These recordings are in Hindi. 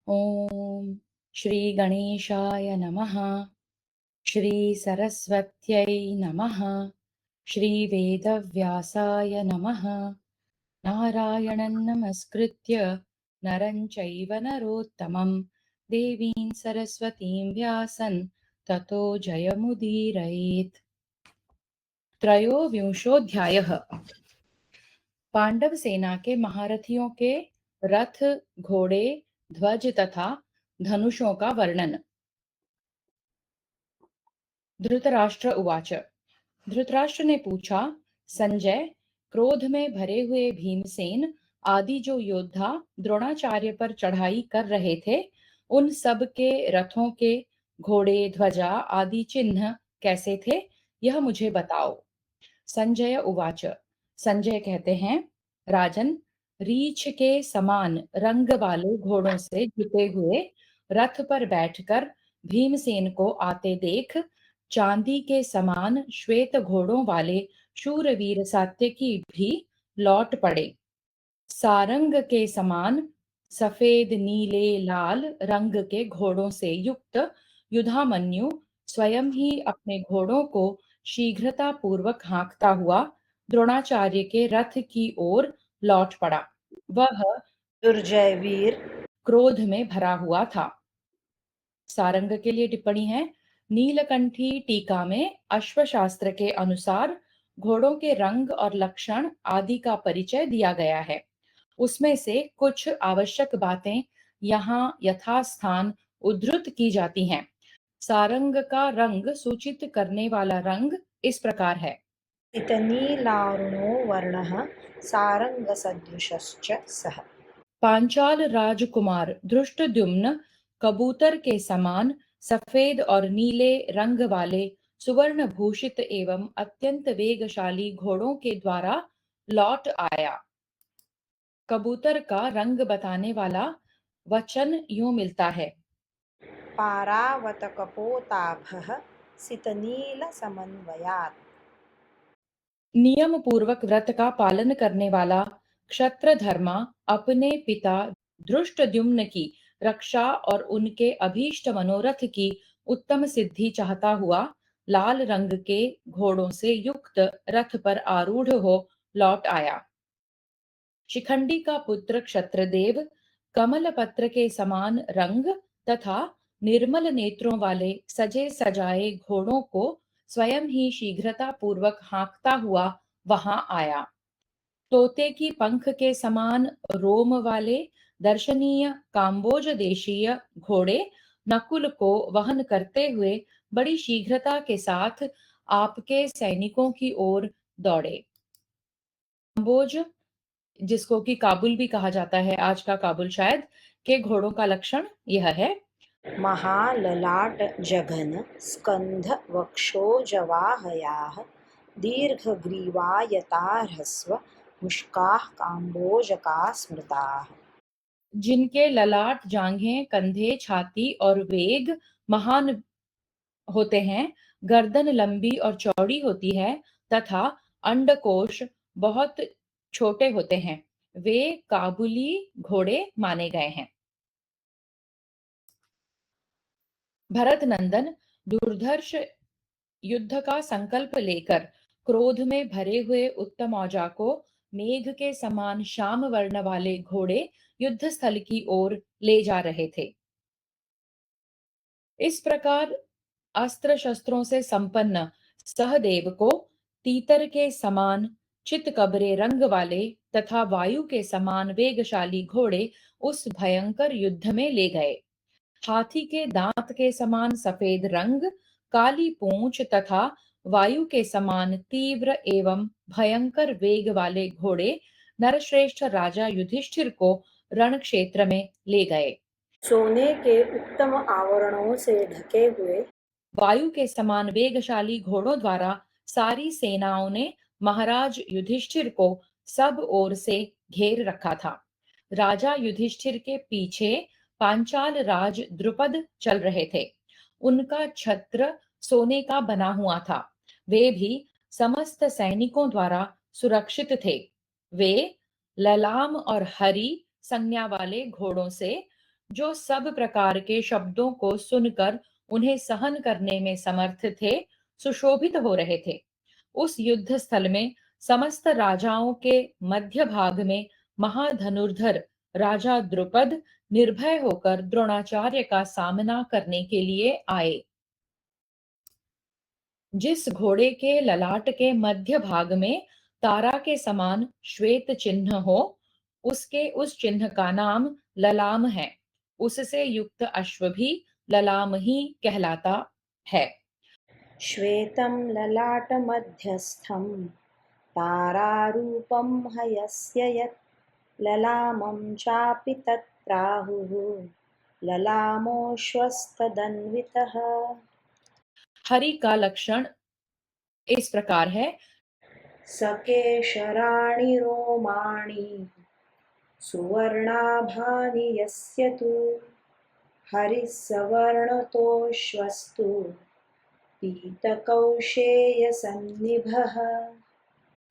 ॐ श्री गणेशाय नमः। श्री सरस्वत्यै नमः। श्री वेदव्यासाय नमः। नारायणं नमस्कृत्य नरं चैव नरोत्तमं देवीं सरस्वतीं व्यासं ततो जयमुदीरयेत्। त्रयोविंशोऽध्यायः। पांडव सेना के महारथियों के रथ, घोड़े, ध्वज तथा धनुषों का वर्णन। धृतराष्ट्र उवाच। धृतराष्ट्र ने पूछा, संजय, क्रोध में भरे हुए भीमसेन आदि जो योद्धा द्रोणाचार्य पर चढ़ाई कर रहे थे, उन सब के रथों के घोड़े, ध्वजा आदि चिन्ह कैसे थे, यह मुझे बताओ। संजय उवाच। संजय कहते हैं, राजन, रीछ के समान रंग वाले घोड़ों से जुटे हुए रथ पर बैठकर भीमसेन को आते देख चांदी के समान श्वेत घोड़ों वाले शूरवीर सात्यकी भी लौट पड़े। सारंग के समान सफेद, नीले, लाल रंग के घोड़ों से युक्त युधामन्यु स्वयं ही अपने घोड़ों को शीघ्रता पूर्वक हाँकता हुआ द्रोणाचार्य के रथ की ओर लौट पड़ा। वह दुर्जय वीर क्रोध में भरा हुआ था। सारंग के लिए टिप्पणी है, नीलकंठी टीका में अश्वशास्त्र के अनुसार घोड़ों के रंग और लक्षण आदि का परिचय दिया गया है। उसमें से कुछ आवश्यक बातें यहाँ यथास्थान उद्धृत की जाती हैं। सारंग का रंग सूचित करने वाला रंग इस प्रकार है। इतनीलारुणो वर्णः सारंगसदृशश्च सः। पांचाल राजकुमार धृष्टद्युम्न कबूतर के समान सफेद और नीले रंग वाले सुवर्ण भूषित एवं अत्यंत वेगशाली घोड़ों के द्वारा लौट आया। कबूतर का रंग बताने वाला वचन यूं मिलता है, पारावतकपोताभः सितनीलसमन्वयात्। नियम पूर्वक व्रत का पालन करने वाला क्षत्रधर्मा अपने पिता धृष्टद्युम्न की रक्षा और उनके अभीष्ट मनोरथ की उत्तम सिद्धि चाहता हुआ लाल रंग के घोड़ों से युक्त रथ पर आरूढ़ हो लौट आया। शिखंडी का पुत्र क्षत्रदेव कमल पत्र के समान रंग तथा निर्मल नेत्रों वाले सजे सजाए घोड़ों को स्वयं ही शीघ्रता पूर्वक हाँकता हुआ वहां आया। तोते की पंख के समान रोम वाले दर्शनीय काम्बोज देशीय घोड़े नकुल को वहन करते हुए बड़ी शीघ्रता के साथ आपके सैनिकों की ओर दौड़े। काम्बोज, जिसको कि काबुल भी कहा जाता है, आज का काबुल शायद, के घोड़ों का लक्षण यह है। महाललाट जघन स्कंध वक्षोजवाहयाः दीर्घग्रीवायतार्हस्व मुष्काः काम्बोजका स्मृताः। जिनके ललाट, जांघें, कंधे, छाती और वेग महान होते हैं, गर्दन लंबी और चौड़ी होती है तथा अंडकोश बहुत छोटे होते हैं, वे काबुली घोड़े माने गए हैं। भरत नंदन दुर्धर्ष युद्ध का संकल्प लेकर क्रोध में भरे हुए उत्तम औजा को मेघ के समान श्याम वर्ण वाले घोड़े युद्ध स्थल की ओर ले जा रहे थे। इस प्रकार अस्त्र शस्त्रों से संपन्न सहदेव को तीतर के समान चितकबरे रंग वाले तथा वायु के समान वेगशाली घोड़े उस भयंकर युद्ध में ले गए। हाथी के दांत के समान सफेद रंग, काली पूंछ तथा वायु के समान तीव्र एवं भयंकर वेग वाले घोड़े नरश्रेष्ठ राजा युधिष्ठिर को रण क्षेत्र में ले गए। सोने के उत्तम आवरणों से ढके हुए वायु के समान वेगशाली घोड़ों द्वारा सारी सेनाओं ने महाराज युधिष्ठिर को सब ओर से घेर रखा था। राजा युधिष्ठिर के पीछे पांचाल राज द्रुपद चल रहे थे। उनका छत्र सोने का बना हुआ था। वे भी समस्त सैनिकों द्वारा सुरक्षित थे। वे ललाम और हरी संज्ञा वाले घोड़ों से जो सब प्रकार के शब्दों को सुनकर उन्हें सहन करने में समर्थ थे, सुशोभित हो रहे थे। उस युद्ध स्थल में समस्त राजाओं के मध्य भाग में महाधनुर्धर राजा द्रुपद निर्भय होकर द्रोणाचार्य का सामना करने के लिए आए। जिस घोड़े के ललाट के मध्य भाग में तारा के समान श्वेत चिन्ह हो, उसके उस चिन्ह का नाम ललाम है। उससे युक्त अश्व भी ललाम ही कहलाता है। श्वेतं ललाटमध्यस्थं तारारूपं हयस्य यत् ललामं चापि तत्प्राहुः ललामोऽश्वस्तदन्वितः। हरि का लक्षण इस प्रकार है। सकेशराणि रोमाणि सुवर्णाभानि यस्य तु हरिः सवर्णतोऽश्वस्तु पीतकौशेयसन्निभः।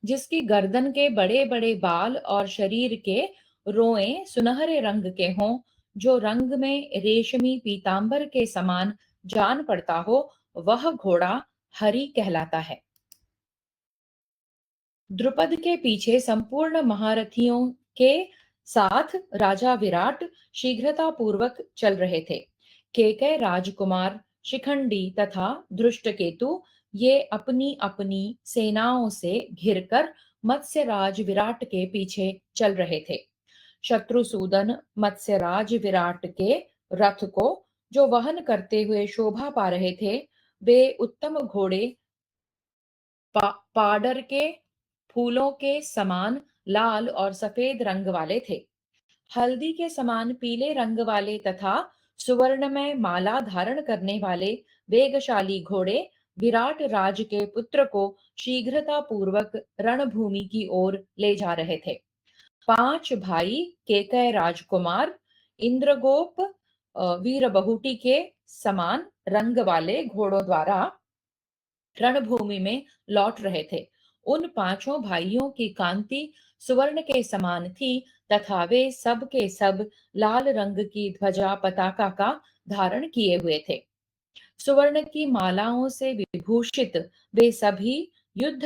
जिसकी गर्दन के बड़े बड़े बाल और शरीर के रोएं सुनहरे रंग के हों, जो रंग में रेशमी पीतांबर के समान जान पड़ता हो, वह घोड़ा हरि कहलाता है। द्रुपद के पीछे संपूर्ण महारथियों के साथ राजा विराट शीघ्रता पूर्वक चल रहे थे। केकय राजकुमार शिखंडी तथा धृष्टकेतु ये अपनी अपनी सेनाओं से घिरकर मत्स्यराज विराट के पीछे चल रहे थे। शत्रुसूदन मत्स्यराज विराट के रथ को जो वहन करते हुए शोभा पा रहे थे, वे उत्तम घोड़े पाडर के फूलों के समान लाल और सफेद रंग वाले थे। हल्दी के समान पीले रंग वाले तथा सुवर्णमय माला धारण करने वाले वेगशाली घोड़े विराट राज के पुत्र को शीघ्रता पूर्वक रणभूमि की ओर ले जा रहे थे। 5 भाई केकय राजकुमार इंद्रगोप वीर बहुटी के समान रंग वाले घोड़ों द्वारा रणभूमि में लौट रहे थे। उन पांचों भाइयों की कांति सुवर्ण के समान थी तथा वे सब के सब लाल रंग की ध्वजा पताका का धारण किए हुए थे। सुवर्ण की मालाओं से विभूषित वे सभी युद्ध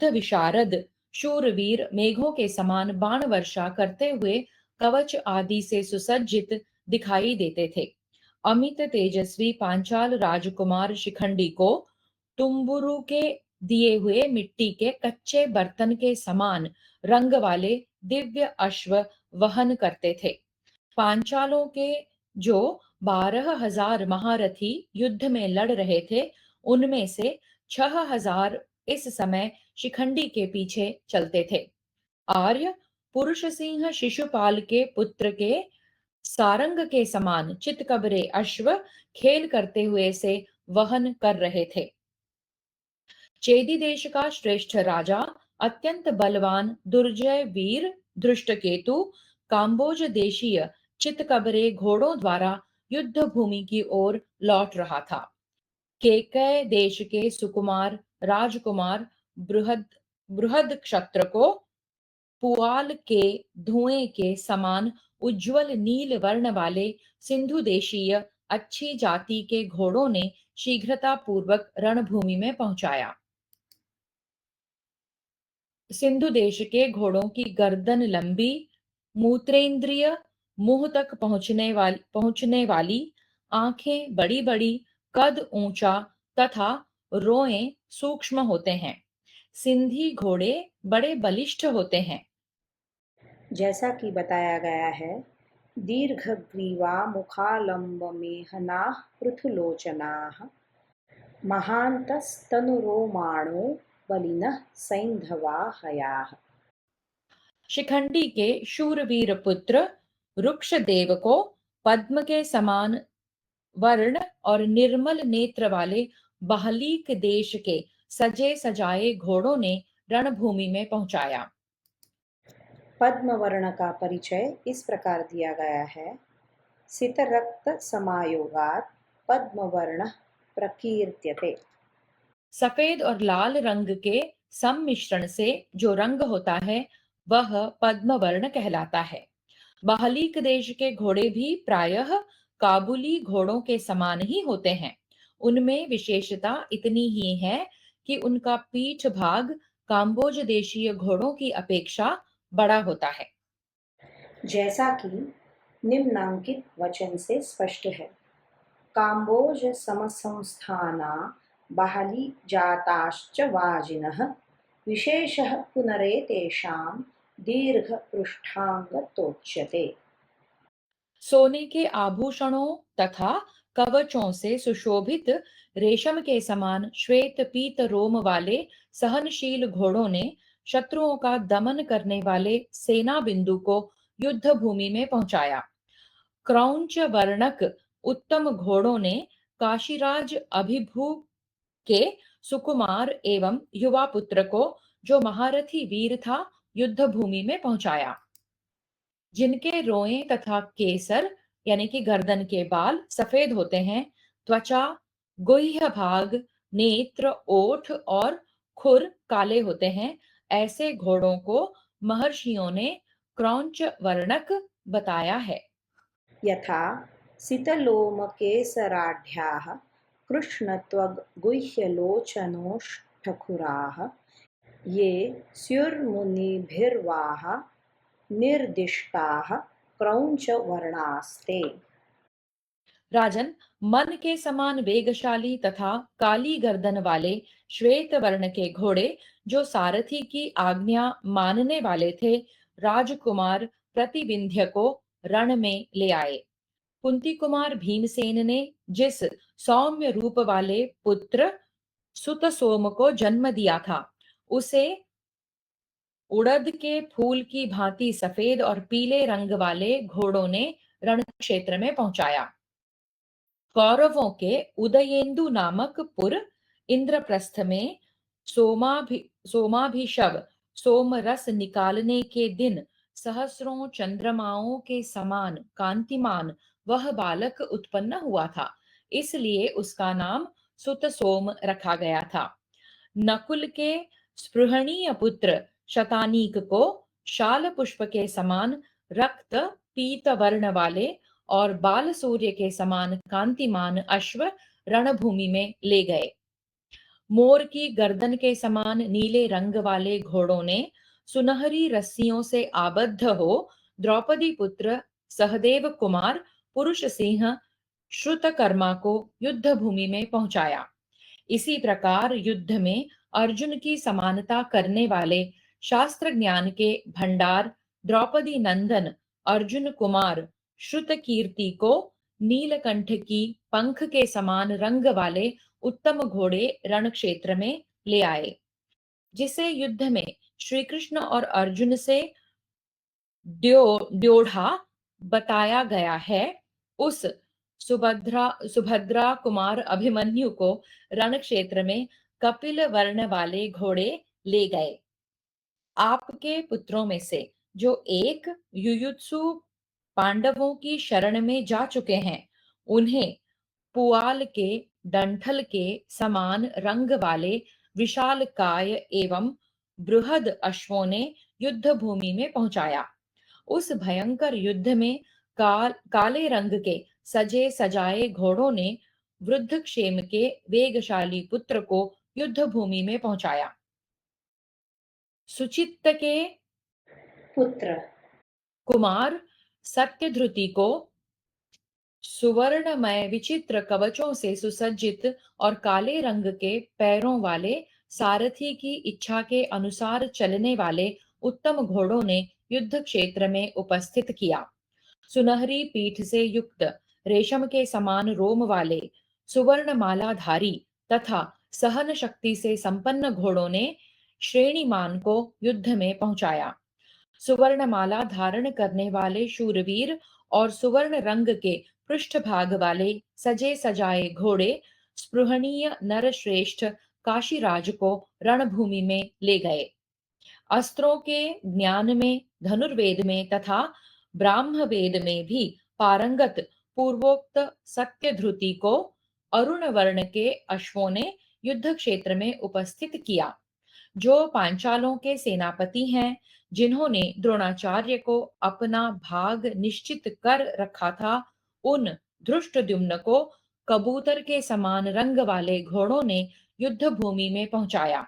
विशारद शूरवीर मेघों के समान बाण वर्षा करते हुए कवच आदि से सुसज्जित दिखाई देते थे। अमित तेजस्वी पांचाल राजकुमार शिखंडी को तुम्बुरु के दिए हुए मिट्टी के कच्चे बर्तन के समान रंग वाले दिव्य अश्व वहन करते थे। पांचालों के जो 12,000 महारथी युद्ध में लड़ रहे थे, उनमें से 6,000 इस समय शिखंडी के पीछे चलते थे। आर्य पुरुष सिंह शिशुपाल के पुत्र के सारंग के समान चितकबरे अश्व खेल करते हुए से वहन कर रहे थे। चेदी देश का श्रेष्ठ राजा अत्यंत बलवान दुर्जय वीर धृष्टकेतु काम्बोज देशीय चितकबरे घोड़ों द्वारा युद्ध भूमि की ओर लौट रहा था। केकय देश के सुकुमार राजकुमार बृहद बृहद क्षत्र को पुआल के धुएं के समान उज्जवल नील वर्ण वाले सिंधु देशीय अच्छी जाति के घोड़ों ने शीघ्रता पूर्वक रणभूमि में पहुंचाया। सिंधु देश के घोड़ों की गर्दन लंबी, मूत्रेंद्रिय, मुंह तक पहुंचने वाली, आंखें बड़ी बड़ी, कद ऊंचा तथा रोएं सूक्ष्म होते हैं। सिंधी घोड़े बड़े बलिष्ठ होते हैं। जैसा कि बताया गया है, दीर्घग्रीवा मुखालम्बमेहनाः पृथुलोचनाः महान्तस्तनुरोमाणो बलिनः सैन्धवा हयाः। शिखंडी के शूरवीर पुत्र रुक्षदेव को पद्म के समान वर्ण और निर्मल नेत्र वाले बाहलीक देश के सजे सजाए घोड़ों ने रणभूमि में पहुंचाया। पद्मवर्ण का परिचय इस प्रकार दिया गया है। सितरक्त समायोगात् पद्मवर्णः प्रकीर्त्यते। सफेद और लाल रंग के सम्मिश्रण से जो रंग होता है, वह पद्म वर्ण कहलाता है। बहलीक देश के घोड़े भी प्रायः काबुली घोड़ों के समान ही होते हैं। उनमें विशेषता इतनी ही है कि उनका पीठ भाग काम्बोज देशीय घोड़ों की अपेक्षा बड़ा होता है। जैसा कि निम्नांकित वचन से स्पष्ट है, काम्बोज समसंस्थाना बहली जाताश्च वाजिनः विशेषः पुनरेतेषां दीर्घपृष्ठाङ्गतोच्यते। सोने के आभूषणों तथा कवचों से सुशोभित रेशम के समान श्वेत पीत रोम वाले सहनशील घोड़ों ने शत्रुओं का दमन करने वाले सेना बिंदु को युद्ध भूमि में पहुंचाया। क्रौंच वर्णक उत्तम घोड़ों ने काशीराज अभिभू के सुकुमार एवं युवा पुत्र को, जो महारथी वीर था, युद्ध भूमि में पहुंचाया। जिनके रोएं तथा केसर यानी कि गर्दन के बाल सफेद होते हैं, त्वचा, गुह्य भाग, नेत्र, ओठ और खुर काले होते हैं, ऐसे घोड़ों को महर्षियों ने क्रौंच वर्णक बताया है। यथा सितलोमकेसराढ्याः कृष्णत्वगुह्यलोचनोष्ठखुराः ये स्युर्मुनिभिर्वाह निर्दिष्टाः क्रौञ्चवर्णास्ते। राजन, मन के समान वेगशाली तथा काली गर्दन वाले श्वेत वर्ण के घोड़े, जो सारथी की आज्ञा मानने वाले थे, राजकुमार प्रतिविंध्य को रण में ले आए। कुंती कुमार भीमसेन ने जिस सौम्य रूप वाले पुत्र सुतसोम को जन्म दिया था, उसे उड़द के फूल की भांति सफेद और पीले रंग वाले घोड़ों ने रण क्षेत्र में पहुंचाया। कौरवों के उदयेंदु नामक पुर इंद्रप्रस्थ में सोमाभिषव सोम रस निकालने के दिन सहस्रों चंद्रमाओं के समान कांतिमान वह बालक उत्पन्न हुआ था, इसलिए उसका नाम सुत सोम रखा गया था। नकुल के स्पृहणीय पुत्र शतानीक को शाल पुष्प के समान रक्त पीत वर्ण वाले और बाल सूर्य के समान कांतिमान अश्व रणभूमि में ले गए। मोर की गर्दन के समान नीले रंग वाले घोड़ों ने सुनहरी रस्सियों से आबद्ध हो द्रौपदी पुत्र सहदेव कुमार पुरुष सिंह श्रुतकर्मा को युद्ध भूमि में पहुंचाया। इसी प्रकार युद्ध में अर्जुन की समानता करने वाले शास्त्र ज्ञान के भंडार द्रौपदी नंदन अर्जुन कुमार श्रुत कीर्ति को नीलकंठ की पंख के समान रंग वाले उत्तम घोड़े रण क्षेत्र में ले आए, जिसे युद्ध में श्री कृष्ण और अर्जुन से ड्योढ़ा बताया गया है। उस सुभद्रा कुमार अभिमन्यु को रण क्षेत्र में कपिल वर्ण वाले घोड़े ले गए। आपके पुत्रों में से जो एक युयुत्सु पांडवों की शरण में जा चुके हैं, उन्हें पुआल के डंठल के समान रंग वाले विशाल काय एवं बृहद अश्वों ने युद्ध भूमि में पहुंचाया। उस भयंकर युद्ध में काले रंग के सजे सजाए घोड़ों ने वृद्धक्षेम के वेगशाली पुत्र को युद्ध भूमि में पहुंचाया। सुचित्त के पुत्र कुमार सत्यध्रुति को सुवर्णमय विचित्र कवचों से सुसज्जित और काले रंग के पैरों वाले सारथी की इच्छा के अनुसार चलने वाले उत्तम घोड़ों ने युद्ध क्षेत्र में उपस्थित किया। सुनहरी पीठ से युक्त रेशम के समान रोम वाले सुवर्णमालाधारी तथा सहन शक्ति से संपन्न घोड़ों ने श्रेणीमान को युद्ध में पहुंचाया। सुवर्णमाला धारण करने वाले शूरवीर और सुवर्ण रंग के पृष्ठभाग वाले सजे सजाए घोड़े स्पृहणीय नरश्रेष्ठ काशीराज को रणभूमि में ले गए। अस्त्रों के ज्ञान में, धनुर्वेद में तथा ब्राह्म वेद में भी पारंगत पूर्वोक्त सत्यध्रुति को अरुण वर्ण के अश्वों ने युद्ध क्षेत्र में उपस्थित किया, जो पांचालों के सेनापति हैं, जिन्होंने द्रोणाचार्य को अपना भाग निश्चित कर रखा था, उन धृष्टद्युम्न को कबूतर के समान रंग वाले घोड़ों ने युद्ध भूमि में पहुंचाया।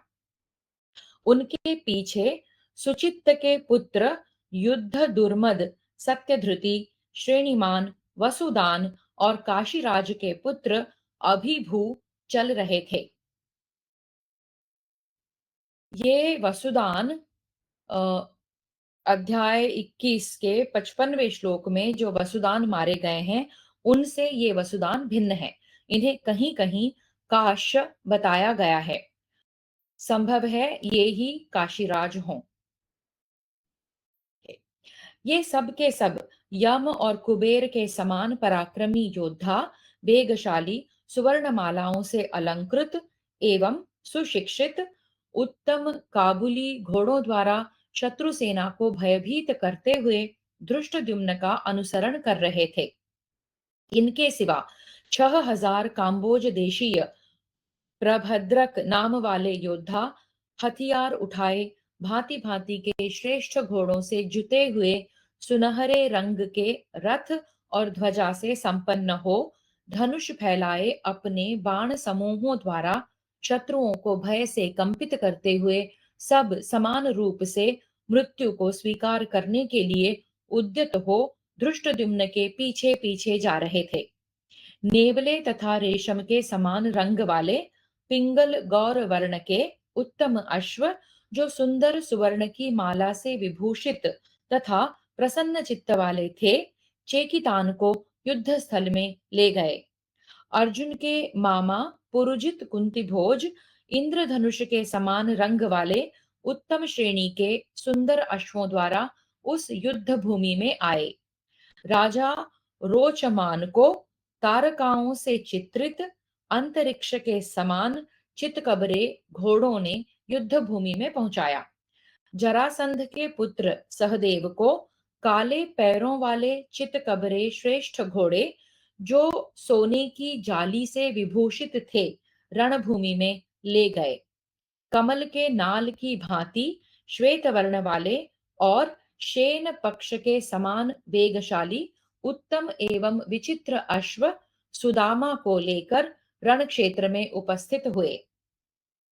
उनके पीछे सुचित्त के पुत्र युद्ध दुर्मद, सत्यधृति, श्रेणीमान, वसुदान और काशीराज के पुत्र अभिभू चल रहे थे। ये वसुदान अ, अध्याय 21 के 55वें श्लोक में जो वसुदान मारे गए हैं, उनसे ये वसुदान भिन्न है। इन्हें कहीं कहीं काश बताया गया है। संभव है ये ही काशीराज हों। ये सब के सब यम और कुबेर के समान पराक्रमी योद्धा, वेगशाली, सुवर्णमालाओं से अलंकृत एवं सुशिक्षित, उत्तम काबुली घोड़ों द्वारा शत्रु सेना को भयभीत करते हुए धृष्टद्युम्न का अनुसरण कर रहे थे। इनके सिवा 6000 काम्बोज देशीय प्रभद्रक नाम वाले योद्धा हथियार उठाए भांति भांति के श्रेष्ठ घोड़ों से जुते हुए सुनहरे रंग के रथ और ध्वजा से संपन्न हो धनुष फैलाए अपने बाण समूहों द्वारा शत्रुओं को भय से कंपित करते हुए सब समान रूप से मृत्यु को स्वीकार करने के लिए उद्यत हो धृष्टद्युम्न के पीछे पीछे जा रहे थे। नेवले तथा रेशम के समान रंग वाले पिंगल गौर वर्ण के उत्तम अश्व, जो सुंदर सुवर्ण की माला से विभूषित तथा प्रसन्न चित्त वाले थे, चेकितान को युद्ध स्थल में ले गए। अर्जुन के मामा पुरुजित कुंती भोज इंद्रधनुष के समान रंग वाले उत्तम श्रेणी के सुंदर अश्वों द्वारा उस युद्ध भूमि में आए। राजा रोचमान को तारकाओं से चित्रित अंतरिक्ष के समान चितकबरे घोड़ों ने युद्ध भूमि में पहुंचाया। जरासंध के पुत्र सहदेव को काले पैरों वाले चितकबरे श्रेष्ठ घोड़े, जो सोने की जाली से विभूषित थे, रणभूमि में ले गए। कमल के नाल की भांति श्वेत वर्ण वाले और शेन पक्ष के समान वेगशाली उत्तम एवं विचित्र अश्व सुदामा को लेकर रण क्षेत्र में उपस्थित हुए,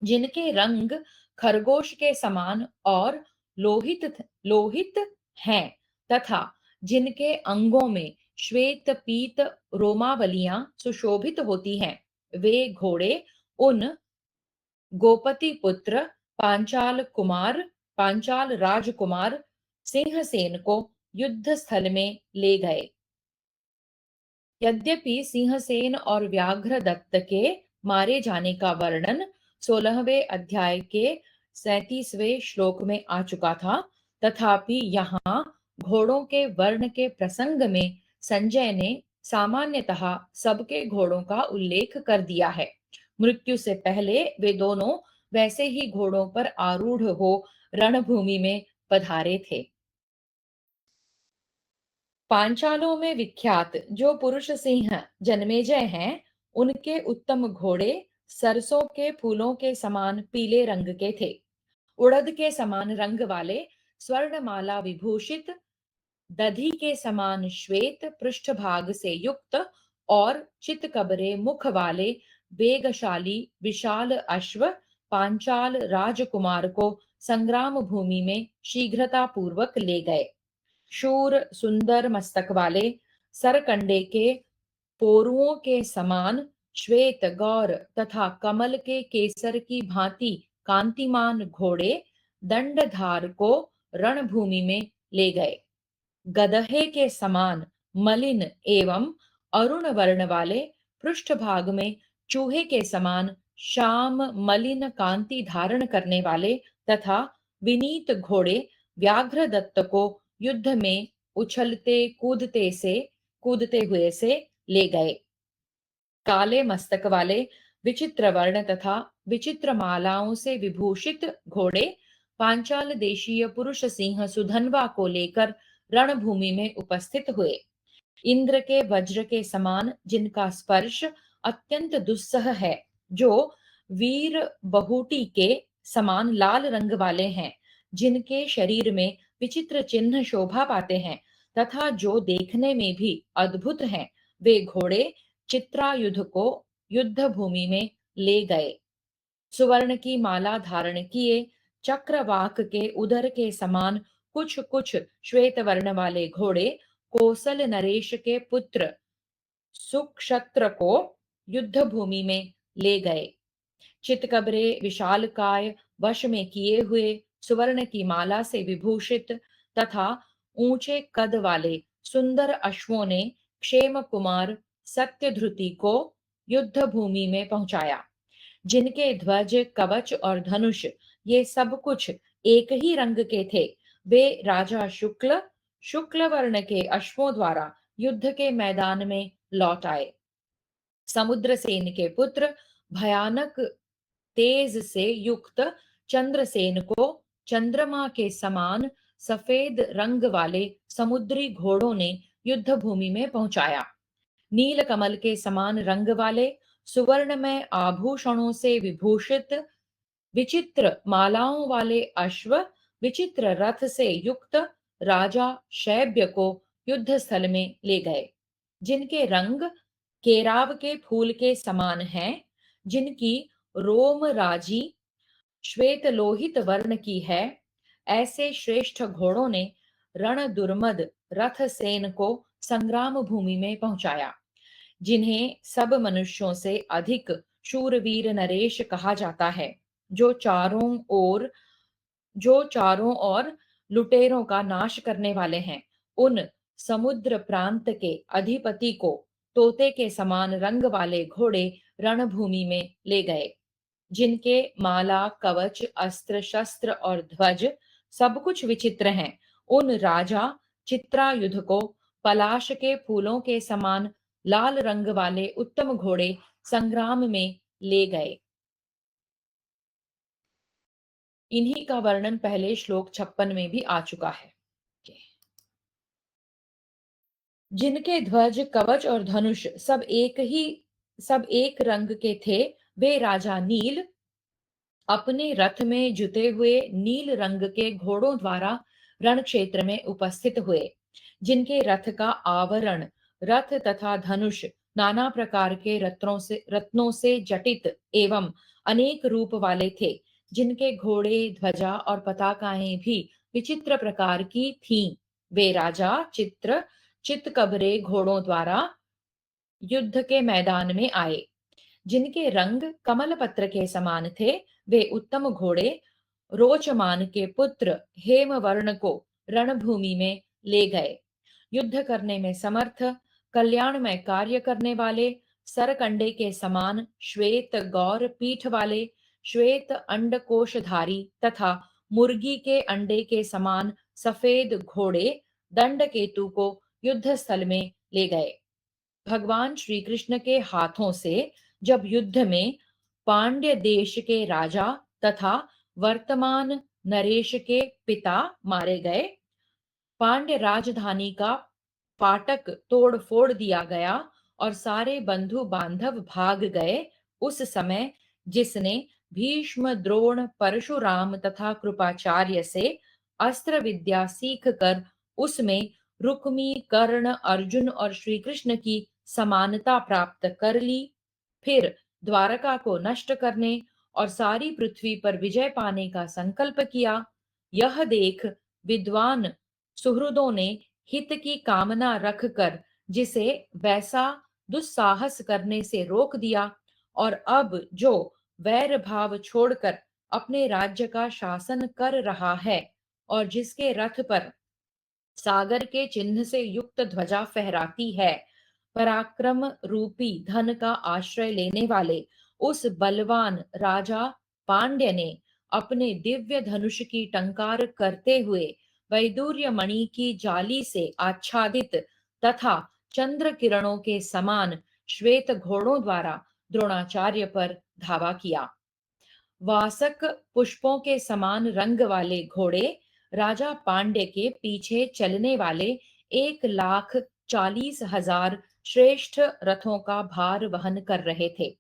जिनके रंग खरगोश के समान और लोहित लोहित हैं तथा जिनके अंगों में श्वेत पीत रोमावलियां सुशोभित होती हैं। वे घोड़े उन गोपति पुत्र पांचाल राजकुमार सिंहसेन को युद्ध स्थल में ले गए। यद्यपि सिंहसेन और व्याघ्रदत्त के मारे जाने का वर्णन 16वें अध्याय के 37वें श्लोक में आ चुका था, तथापि यहाँ घोड़ों के वर्ण के प्रसंग में संजय ने सामान्यतः सबके घोड़ों का उल्लेख कर दिया है। मृत्यु से पहले वे दोनों वैसे ही घोड़ों पर आरूढ़ हो रणभूमि में पधारे थे। पांचालों में विख्यात जो पुरुष सिंह जन्मेजय हैं, उनके उत्तम घोड़े सरसों के फूलों के समान पीले रंग के थे। उड़द के समान रंग वाले स्वर्णमाला विभूषित, दधी के समान श्वेत पृष्ठभाग से युक्त और चितकबरे मुख वाले वेगशाली विशाल अश्व पांचाल राजकुमार को संग्राम भूमि में शीघ्रता पूर्वक ले गए। शूर सुंदर मस्तक वाले सरकंडे के पोरुओं के समान श्वेत गौर तथा कमल के केसर की भांति कांतिमान घोड़े दंडधार को रणभूमि में ले गए। गदहे के समान मलिन एवं अरुण वर्ण वाले पृष्ठभाग में चूहे के समान श्याम मलिन कांति धारण करने वाले तथा विनीत घोड़े व्याघ्रदत्त को युद्ध में उछलते कूदते हुए से ले गए। काले मस्तक वाले विचित्र वर्ण तथा विचित्र मालाओं से विभूषित घोड़े पांचाल देशीय पुरुष सिंह सुधनवा को लेकर रणभूमि में उपस्थित हुए। इंद्र के वज्र के समान जिनका स्पर्श अत्यंत दुस्सह है, जो वीर बहुटी के समान लाल रंग वाले हैं, जिनके शरीर में विचित्र चिन्ह शोभा पाते हैं तथा जो देखने में भी अद्भुत हैं, वे घोड़े चित्रायुध को युद्ध भूमि में ले गए। सुवर्ण की माला धारण किए, चक्रवाक के उदर के समान कुछ कुछ श्वेत वर्ण वाले घोड़े कोसल नरेश के पुत्र सुक्षत्र को युद्ध भूमि में ले गए। चितकबरे विशालकाय, वश में किए हुए, सुवर्ण की माला से विभूषित तथा ऊंचे कद वाले सुंदर अश्वों ने क्षेम कुमार सत्यध्रुति को युद्ध भूमि में पहुंचाया, जिनके ध्वज कवच और धनुष ये सब कुछ एक ही रंग के थे। वे राजा शुक्ल शुक्ल वर्ण के अश्वों द्वारा युद्ध के मैदान में लौट आए। समुद्रसेन के पुत्र भयानक तेज से युक्त चंद्रसेन को चंद्रमा के समान सफेद रंग वाले समुद्री घोड़ों ने युद्ध भूमि में पहुंचाया। नील कमल के समान रंग वाले सुवर्णमय आभूषणों से विभूषित विचित्र मालाओं वाले अश्व विचित्र रथ से युक्त राजा शैब्य को युद्ध स्थल में ले गए, जिनके रंग केराव के फूल के समान हैं, जिनकी रोम राजी श्वेत लोहित वर्ण की है। ऐसे श्रेष्ठ घोड़ों ने रण दुर्मद रथ सेन को संग्राम भूमि में पहुंचाया, जिन्हें सब मनुष्यों से अधिक शूरवीर नरेश कहा जाता है, जो चारों ओर लुटेरों का नाश करने वाले हैं। उन समुद्र प्रांत के अधिपति को तोते के समान रंग वाले घोड़े रणभूमि में ले गए, जिनके माला कवच अस्त्र शस्त्र और ध्वज सब कुछ विचित्र हैं। उन राजा चित्रायुध को पलाश के फूलों के समान लाल रंग वाले उत्तम घोड़े संग्राम में ले गए। इन्हीं का वर्णन पहले श्लोक 56 में भी आ चुका है। जिनके ध्वज कवच और धनुष सब एक रंग के थे, वे राजा नील अपने रथ में जुते हुए नील रंग के घोड़ों द्वारा रण क्षेत्र में उपस्थित हुए, जिनके रथ का आवरण रथ तथा धनुष नाना प्रकार के रत्नों से जटित एवं अनेक रूप वाले थे, जिनके घोड़े ध्वजा और पताकाएं भी विचित्र प्रकार की थीं। वे राजा चितकबरे घोड़ों द्वारा युद्ध के मैदान में आए, जिनके रंग कमल पत्र के समान थे। वे उत्तम घोड़े रोचमान के पुत्र हेमवर्ण को रणभूमि में ले गए। युद्ध करने में समर्थ, कल्याणमय कार्य करने वाले, सरकंडे के समान श्वेत गौर पीठ वाले, श्वेत अंडकोशधारी तथा मुर्गी के अंडे के समान सफेद घोड़े दंड केतु को युद्ध स्थल में ले गए। भगवान श्री कृष्ण के हाथों से जब युद्ध में पांड्य देश के राजा तथा वर्तमान नरेश के पिता मारे गए, पांड्य राजधानी का फाटक तोड़ फोड़ दिया गया और सारे बंधु बांधव भाग गए, उस समय जिसने भीष्म द्रोण परशुराम तथा कृपाचार्य से अस्त्र विद्या सीख कर उसमें रुक्मी कर्ण अर्जुन और श्री कृष्ण की समानता प्राप्त कर ली, फिर द्वारका को नष्ट करने और सारी पृथ्वी पर विजय पाने का संकल्प किया, यह देख विद्वान सुहृदों ने हित की कामना रखकर जिसे वैसा दुस्साहस करने से रोक दिया और अब जो वैर भाव छोड़कर अपने राज्य का शासन कर रहा है और जिसके रथ पर सागर के चिन्ह से युक्त ध्वजा फहराती है, पराक्रम रूपी धन का आश्रय लेने वाले उस बलवान राजा पांड्य ने अपने दिव्य धनुष की टंकार करते हुए वैदूर्य मणि की जाली से आच्छादित तथा चंद्र किरणों के समान श्वेत घोड़ों द्वारा द्रोणाचार्य पर धावा किया। वासक पुष्पों के समान रंग वाले घोड़े राजा पांड्य के पीछे चलने वाले 1,40,000 श्रेष्ठ रथों का भार वहन कर रहे थे।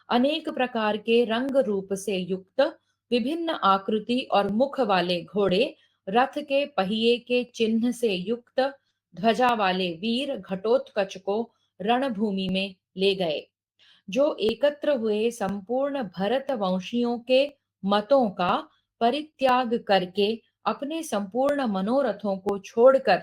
अनेक प्रकार के रंग रूप से युक्त विभिन्न आकृति और मुख वाले घोड़े रथ के पहिए के चिन्ह से युक्त ध्वजा वाले वीर घटोत्कच को रणभूमि में ले गए। जो एकत्र हुए संपूर्ण भरत वंशियों के मतों का परित्याग करके अपने संपूर्ण मनोरथों को छोड़कर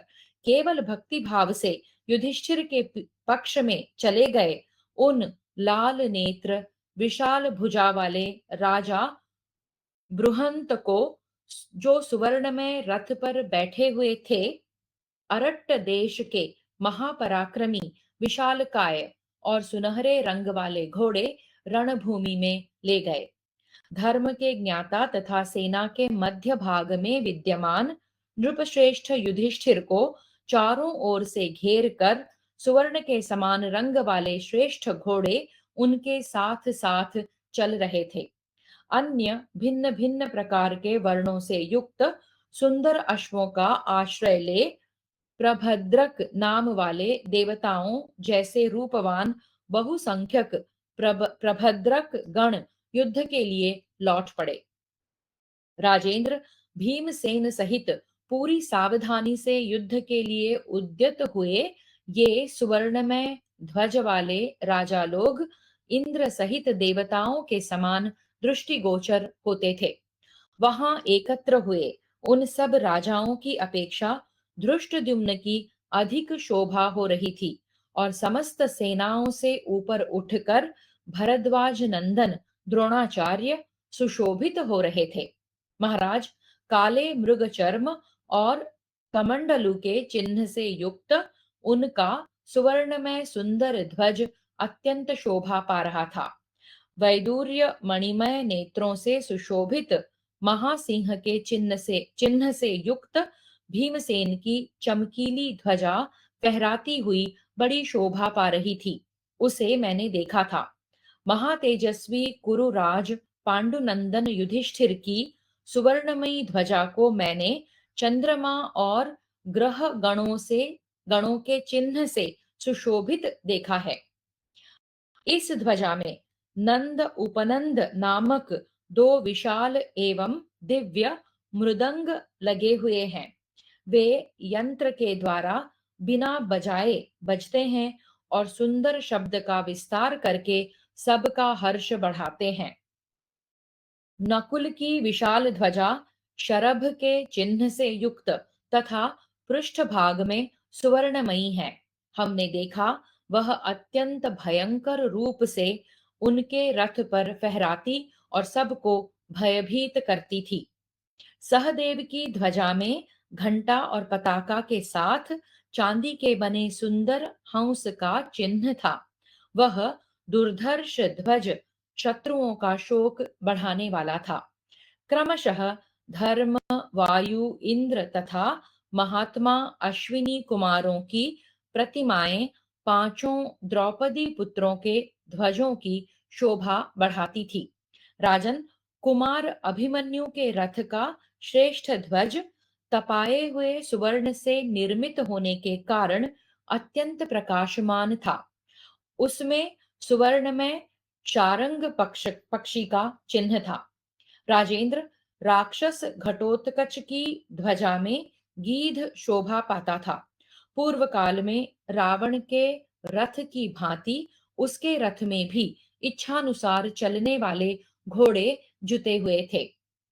केवल भक्ति भाव से युधिष्ठिर के पक्ष में चले गए, उन लाल नेत्र विशाल भुजा वाले राजा बृहंत को, जो सुवर्ण में रथ पर बैठे हुए थे, अरट्ट देश के महापराक्रमी विशालकाय और सुनहरे रंग वाले घोड़े रणभूमि में ले गए। धर्म के ज्ञाता तथा सेना के मध्य भाग में विद्यमान नृपश्रेष्ठ युधिष्ठिर को चारों ओर से घेर कर सुवर्ण के समान रंग वाले श्रेष्ठ घोड़े उनके साथ साथ चल रहे थे। अन्य भिन्न भिन्न प्रकार के वर्णों से युक्त सुंदर अश्वों का आश्रय ले प्रभद्रक नाम वाले देवताओं जैसे रूपवान बहुसंख्यक प्रभद्रक गण युद्ध के लिए लौट पड़े। राजेंद्र भीमसेन सहित पूरी सावधानी से युद्ध के लिए उद्यत हुए। ये सुवर्णमय ध्वज वाले राजा लोग इंद्र सहित देवताओं के समान दृष्टिगोचर होते थे। वहां एकत्र हुए उन सब राजाओं की अपेक्षा धृष्टद्युम्न की अधिक शोभा हो रही थी और समस्त सेनाओं से ऊपर उठकर भरद्वाज नंदन द्रोणाचार्य सुशोभित हो रहे थे। महाराज, काले मृग चर्म और कमंडलू के चिन्ह से युक्त उनका सुवर्णमय सुंदर ध्वज अत्यंत शोभा पा रहा था। वैदूर्य मणिमय नेत्रों से सुशोभित महासिंह के चिन्ह से युक्त भीमसेन की चमकीली ध्वजा फहराती हुई बड़ी शोभा पा रही थी। उसे मैंने देखा था। महातेजस्वी कुरुराज पांडुनंदन युधिष्ठिर की सुवर्णमयी ध्वजा को मैंने चंद्रमा और ग्रह गणों के चिन्ह से सुशोभित देखा है। इस ध्वजा में नंद उपनंद नामक दो विशाल एवं दिव्य मृदंग लगे हुए हैं। वे यंत्र के द्वारा बिना बजाए बजते हैं और सुंदर शब्द का विस्तार करके सबका हर्ष बढ़ाते हैं। नकुल की विशाल ध्वजा शरभ के चिन्ह से युक्त तथा पृष्ठभाग में सुवर्णमयी है। हमने देखा वह अत्यंत भयंकर रूप से उनके रथ पर फहराती और सबको भयभीत करती थी। सहदेव की ध्वजा में घंटा और पताका के साथ चांदी के बने सुंदर हंस का चिन्ह था। वह दुर्धर्ष ध्वज शत्रुओं का शोक बढ़ाने वाला था। क्रमशः धर्म, वायु, इंद्र तथा महात्मा अश्विनी कुमारों की प्रतिमाएं पांचों द्रौपदी पुत्रों के ध्वजों की शोभा बढ़ाती थी। राजन, कुमार अभिमन्यु के रथ का श्रेष्ठ ध्वज तपाए हुए सुवर्ण से निर्मित होने के कारण अत्यंत प्रकाशमान था। उसमें सुवर्ण में शारंग पक्षी का चिन्ह था। राजेंद्र, राक्षस घटोत्कच की ध्वजा में गीध शोभा पाता था। पूर्व काल में रावण के रथ की भांति उसके रथ में भी इच्छानुसार चलने वाले घोड़े जुते हुए थे।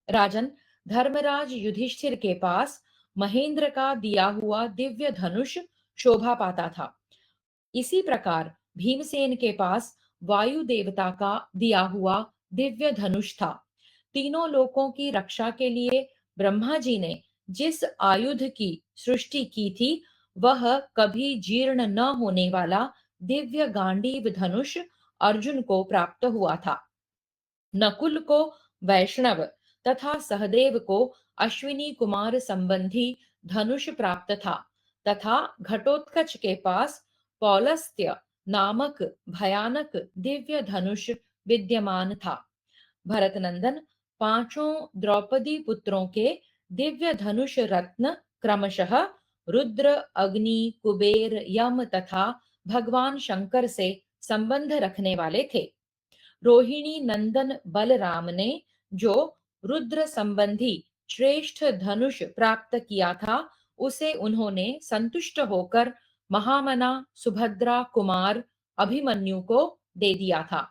राजन, धर्मराज युधिष्ठिर के पास महेंद्र का दिया हुआ दिव्य धनुष शोभा पाता था। इसी प्रकार भीमसेन के पास वायु देवता का दिया हुआ दिव्य धनुष था। तीनों लोकों की रक्षा के लिए ब्रह्मा जी ने जिस आयुध की सृष्टि की थी, वह कभी जीर्ण न होने वाला दिव्य गांडीव धनुष अर्जुन को प्राप्त हुआ था। नकुल को वैष्णव तथा सहदेव को अश्विनी कुमार संबंधी धनुष प्राप्त था तथा घटोत्कच के पास पौलस्त्य नामक भयानक दिव्य धनुष विद्यमान था। भरतनंदन, पांचों द्रौपदी पुत्रों के दिव्य धनुष रत्न क्रमशः रुद्र, अग्नि, कुबेर, यम तथा भगवान शंकर से संबंध रखने वाले थे। रोहिणी नंदन बलराम ने जो रुद्र संबंधी श्रेष्ठ धनुष प्राप्त किया था, उसे उन्होंने संतुष्ट होकर महामना सुभद्रा कुमार अभिमन्यु को दे दिया था।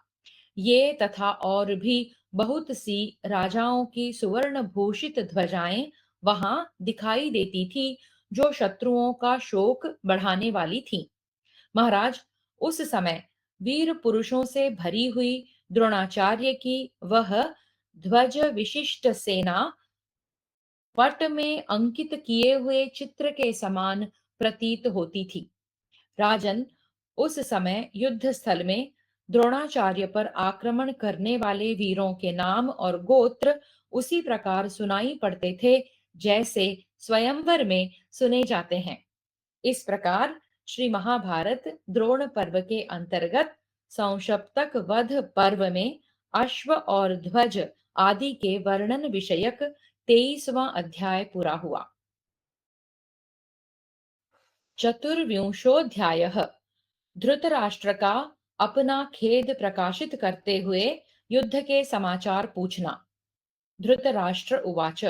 ये तथा और भी बहुत सी राजाओं की सुवर्ण भूषित ध्वजाएं वहां दिखाई देती थी, जो शत्रुओं का शोक बढ़ाने वाली थीं। महाराज, उस समय वीर पुरुषों से भरी हुई द्रोणाचार्य की वह ध्वज विशिष्ट सेना पट में अंकित किए हुए चित्र के समान प्रतीत होती थी। राजन, उस समय युद्ध स्थल में द्रोणाचार्य पर आक्रमण करने वाले वीरों के नाम और गोत्र उसी प्रकार सुनाई पड़ते थे जैसे स्वयंवर में सुने जाते हैं। इस प्रकार श्री महाभारत द्रोण पर्व के अंतर्गत संशप्तक वध पर्व में अश्व और ध्वज आदि के वर्णन विषयक 23वां अध्याय पूरा हुआ। चतुर्विंशोऽध्यायः। धृतराष्ट्र का अपना खेद प्रकाशित करते हुए युद्ध के समाचार पूछना। धृतराष्ट्र उवाच।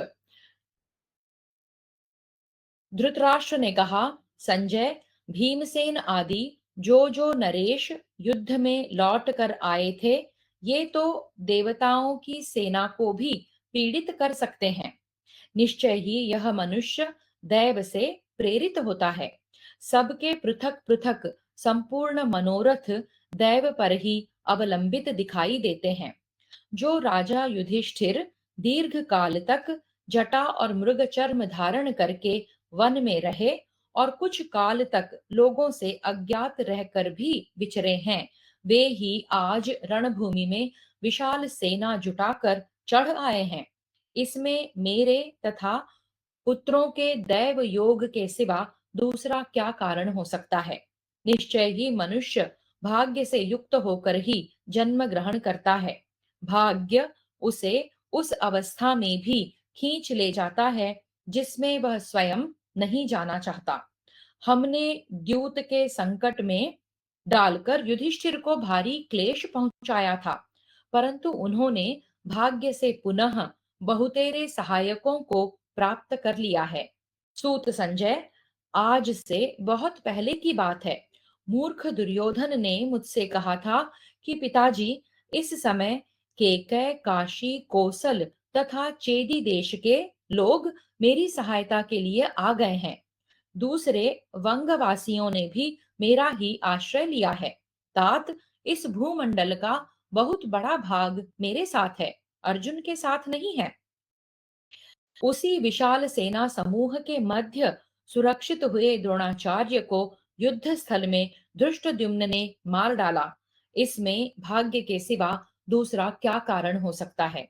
धृतराष्ट्र ने कहा, संजय, भीमसेन आदि जो नरेश युद्ध में लौट कर आए थे, ये तो देवताओं की सेना को भी पीड़ित कर सकते हैं। निश्चय ही यह मनुष्य दैव से प्रेरित होता है। सबके पृथक पृथक संपूर्ण मनोरथ दैव पर ही अवलंबित दिखाई देते हैं। जो राजा युधिष्ठिर दीर्घ काल तक जटा और मृग चर्म धारण करके वन में रहे और कुछ काल तक लोगों से अज्ञात रहकर भी विचरे हैं, वे ही आज रणभूमि में विशाल सेना जुटाकर चढ़ आए हैं। इसमें मेरे तथा पुत्रों के दैव योग के सिवा दूसरा क्या कारण हो सकता है। निश्चय ही मनुष्य भाग्य से युक्त होकर ही जन्म ग्रहण करता है। भाग्य उसे उस अवस्था में भी खींच ले जाता है जिसमें वह स्वयं नहीं जाना चाहता। हमने द्यूत के संकट में डालकर युधिष्ठिर को भारी क्लेश पहुंचाया था, परंतु उन्होंने भाग्य से पुनः बहुतेरे सहायकों को प्राप्त कर लिया है। सूत संजय, आज से बहुत पहले की बात है। मूर्ख दुर्योधन ने मुझसे कहा था कि पिताजी, इस समय केकय, काशी, कोसल तथा चेदी देश के लोग मेरी सहायता के लिए आ गए हैं। दूसरे वंगवासियों ने भी मेरा ही आश्रय लिया है। तात, इस भूमंडल का बहुत बड़ा भाग मेरे साथ है, अर्जुन के साथ नहीं है। उसी विशाल सेना समूह के मध्य सुरक्षित हुए द्रोणाचार्य को युद्ध स्थल में धृष्टद्युम्न ने मार डाला। इसमें भाग्य के सिवा दूसरा क्या कारण हो सकता है।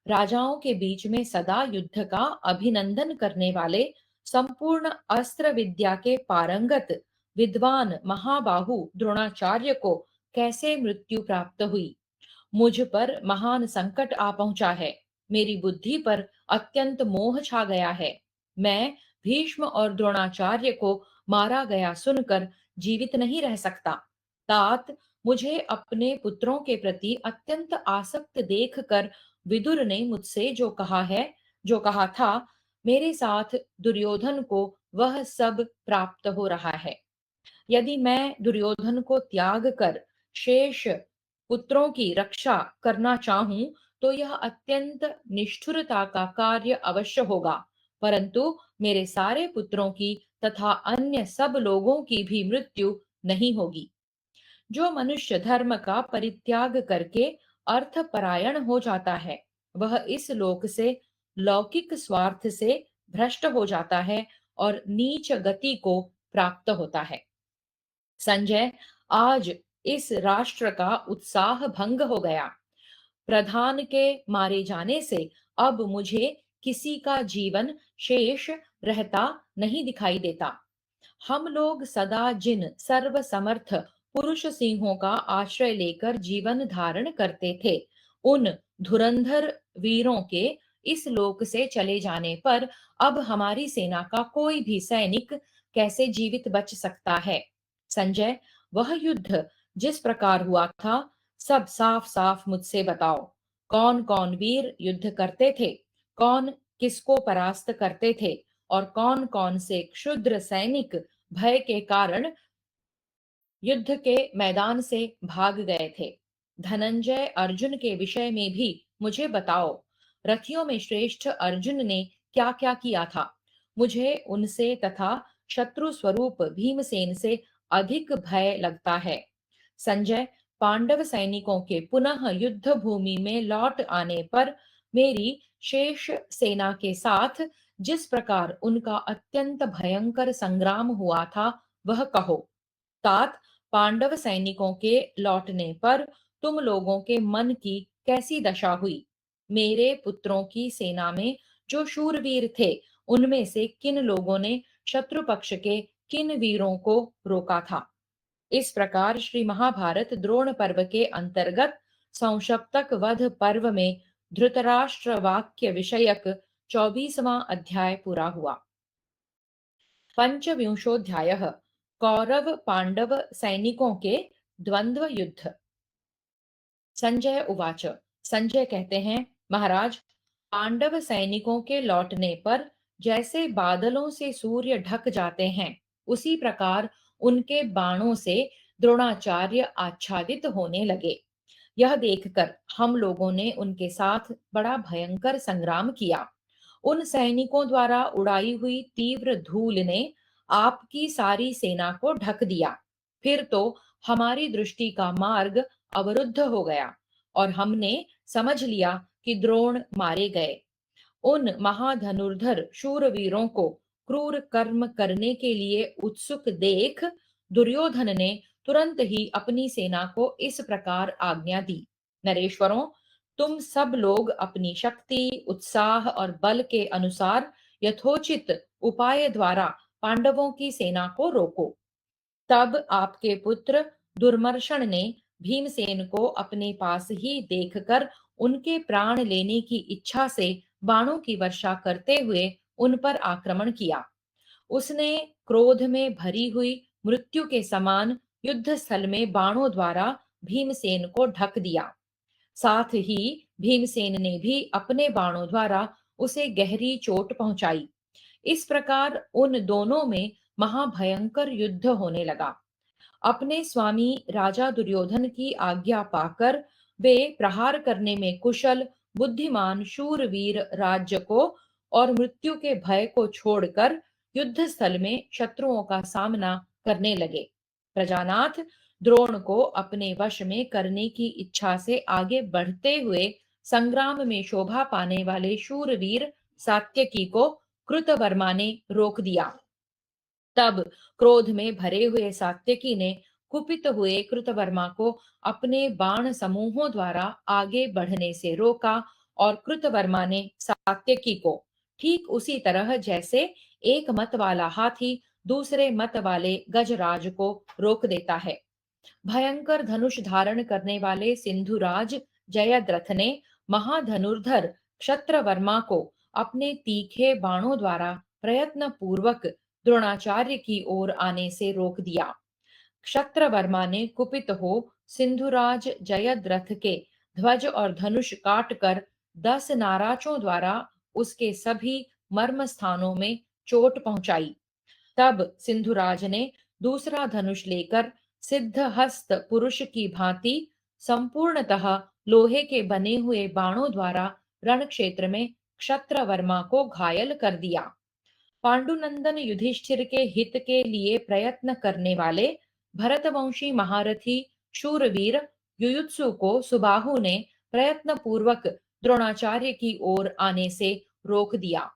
राजाओं के बीच में सदा युद्ध का अभिनंदन करने वाले, संपूर्ण अस्त्र विद्या के पारंगत विद्वान महाबाहु द्रोणाचार्य को कैसे मृत्यु प्राप्त हुई। मुझ पर महान संकट आ पहुंचा है। मेरी बुद्धि पर अत्यंत मोह छा गया है। मैं भीष्म और द्रोणाचार्य को मारा गया सुनकर जीवित नहीं रह सकता। तात, मुझे अपने पुत्रों के प्रति अत्यंत आसक्त देखकर विदुर ने मुझसे जो कहा था, मेरे साथ दुर्योधन को वह सब प्राप्त हो रहा है। यदि मैं दुर्योधन को त्याग कर शेष पुत्रों की रक्षा करना चाहूं, तो यह अत्यंत निष्ठुरता का कार्य अवश्य होगा, परंतु मेरे सारे पुत्रों की तथा अन्य सब लोगों की भी मृत्यु नहीं होगी। जो मनुष्य धर्म का परित्याग करके अर्थ परायण हो जाता है, वह इस लोक से लौकिक स्वार्थ से भ्रष्ट हो जाता है और नीच गति को प्राप्त होता है। संजय, आज इस राष्ट्र का उत्साह भंग हो गया। प्रधान के मारे जाने से अब मुझे किसी का जीवन शेष रहता नहीं दिखाई देता। हम लोग सदा जिन सर्व समर्थ पुरुष सिंहों का आश्रय लेकर जीवन धारण करते थे, उन धुरंधर वीरों के इस लोक से चले जाने पर अब हमारी सेना का कोई भी सैनिक कैसे जीवित बच सकता है। संजय, वह युद्ध जिस प्रकार हुआ था, सब साफ साफ मुझसे बताओ। कौन कौन वीर युद्ध करते थे, कौन किसको परास्त करते थे और कौन कौन से क्षुद्र सैनिक भय के कारण युद्ध के मैदान से भाग गए थे। धनंजय अर्जुन के विषय में भी मुझे बताओ। रथियों में श्रेष्ठ अर्जुन ने क्या क्या किया था? मुझे उनसे तथा शत्रु स्वरूप भीमसेन से अधिक भय लगता है। संजय, पांडव सैनिकों के पुनः युद्ध भूमि में लौट आने पर मेरी शेष सेना के साथ जिस प्रकार उनका अत्यंत भयंकर संग्राम हुआ था वह कहो। तात, पांडव सैनिकों के लौटने पर तुम लोगों के मन की कैसी दशा हुई? मेरे पुत्रों की सेना में जो शूरवीर थे, उनमें से किन लोगों ने शत्रु पक्ष के किन वीरों को रोका था? इस प्रकार श्री महाभारत द्रोण पर्व के अंतर्गत संशप्तक वध पर्व में धृतराष्ट्र वाक्य विषयक 24वां अध्याय पूरा हुआ। पंचविंशोऽध्यायः कौरव पांडव सैनिकों के द्वंद्व युद्ध। संजय उवाच। संजय कहते हैं, महाराज, पांडव सैनिकों के लौटने पर जैसे बादलों से सूर्य ढक जाते हैं, उसी प्रकार उनके बाणों से द्रोणाचार्य आच्छादित होने लगे। यह देखकर हम लोगों ने उनके साथ बड़ा भयंकर संग्राम किया। उन सैनिकों द्वारा उड़ाई हुई तीव्र धूल ने आपकी सारी सेना को ढक दिया। फिर तो हमारी दृष्टि का मार्ग अवरुद्ध हो गया और हमने समझ लिया कि द्रोण मारे गए। उन महाधनुर्धर शूरवीरों को क्रूर कर्म करने के लिए उत्सुक देख दुर्योधन ने तुरंत ही अपनी सेना को इस प्रकार आज्ञा दी। नरेश्वरों, तुम सब लोग अपनी शक्ति, उत्साह और बल के अनुसार यथोचित उपाय द्वारा पांडवों की सेना को रोको। तब आपके पुत्र दुर्मर्शन ने भीमसेन को अपने पास ही देखकर उनके प्राण लेने की इच्छा से बाणों की वर्षा करते हुए उन पर आक्रमण किया। उसने क्रोध में भरी हुई मृत्यु के समान युद्ध स्थल में बाणों द्वारा भीमसेन को ढक दिया। साथ ही भीमसेन ने भी अपने बाणों द्वारा उसे गहरी चोट पहुंचाई। इस प्रकार उन दोनों में महाभयंकर युद्ध होने लगा। अपने स्वामी राजा दुर्योधन की आज्ञा पाकर वे प्रहार करने में कुशल, बुद्धिमान शूरवीर राज्य को और मृत्यु के भय को छोड़कर युद्ध स्थल में शत्रुओं का सामना करने लगे। प्रजानाथ, द्रोण को अपने वश में करने की इच्छा से आगे बढ़ते हुए संग्राम में शोभा पाने वाले शूरवीर सात्यकी को कृतवर्मा ने रोक दिया। तब क्रोध में भरे हुए सात्यकी ने कुपित हुए कृतवर्मा को अपने बाण समूहों द्वारा आगे बढ़ने से रोका और कृतवर्मा ने सात्यकी को ठीक उसी तरह जैसे एक मत वाला हाथी दूसरे मत वाले गजराज को रोक देता है। भयंकर धनुष धारण करने वाले सिंधुराज जयद्रथ ने महाधनुर्धर क्षत्रवर्मा को अपने तीखे बाणों द्वारा प्रयत्न पूर्वक द्रोणाचार्य की ओर आने से रोक दिया। क्षत्रवर्मा ने कुपित हो सिंधुराज जयद्रथ के ध्वज और धनुष काटकर 10 नाराजों द्वारा उसके सभी मर्म स्थानों में चोट पहुंचाई। तब सिंधुराज ने दूसरा धनुष लेकर सिद्धहस्त पुरुष की भांति संपूर्णतः लोहे के बने हुए बाणों द्वारा रण क्षेत्र में क्षत्रवर्मा को घायल कर दिया। पांडुनंदन युधिष्ठिर के हित के लिए प्रयत्न करने वाले भरतवंशी महारथी शूरवीर युयुत्सु को सुबाहु ने प्रयत्न पूर्वक द्रोणाचार्य की ओर आने से रोक दिया।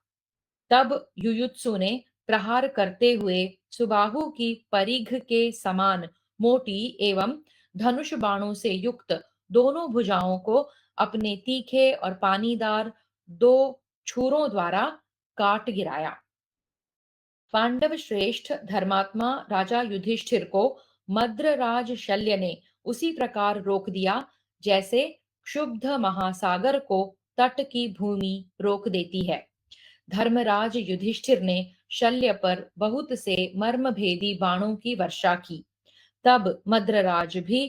तब युयुत्सु ने प्रहार करते हुए सुबाहु की परिघ के समान मोटी एवं धनुष बाणों से युक्त दोनों भुजाओं को अपने तीखे और पानीदार 2 छुरों द्वारा काट गिराया। पांडव श्रेष्ठ धर्मात्मा राजा युधिष्ठिर को मद्रराज शल्य ने उसी प्रकार रोक दिया जैसे क्षुब्ध महासागर को तट की भूमि रोक देती है। धर्मराज युधिष्ठिर ने शल्य पर बहुत से मर्मभेदी बाणों की वर्षा की। तब मद्रराज भी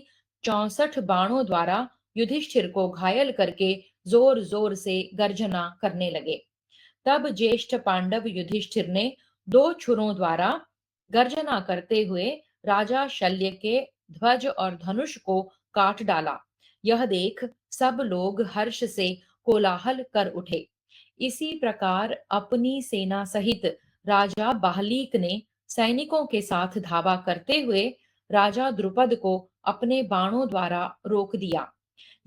64 बाणों द्वारा युधिष्ठिर को घायल करके जोर जोर से गर्जना करने लगे। तब ज्येष्ठ पांडव युधिष्ठिर ने दो छुरों द्वारा गर्जना करते हुए राजा शल्य के ध्वज और धनुष को काट डाला। यह देख सब लोग हर्ष से कोलाहल कर उठे। इसी प्रकार अपनी सेना सहित राजा बाहलीक ने सैनिकों के साथ धावा करते हुए राजा द्रुपद को अपने बाणों द्वारा रोक दिया।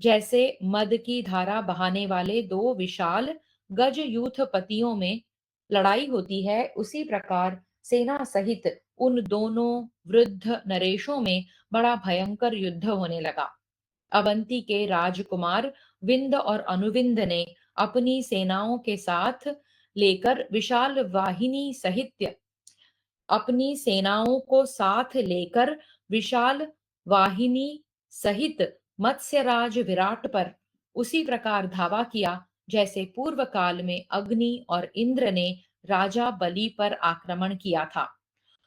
जैसे मद की धारा बहाने वाले दो विशाल गज यूथपतियों में लड़ाई होती है, उसी प्रकार सेना सहित उन दोनों वृद्ध नरेशों में बड़ा भयंकर युद्ध होने लगा। अवंती के राजकुमार विंद और अनुविंद ने अपनी सेनाओं के साथ लेकर विशाल वाहिनी सहित अपनी सेनाओं को साथ लेकर विशाल वाहिनी सहित मत्स्यराज विराट पर उसी प्रकार धावा किया जैसे पूर्व काल में अग्नि और इंद्र ने राजा बलि पर आक्रमण किया था।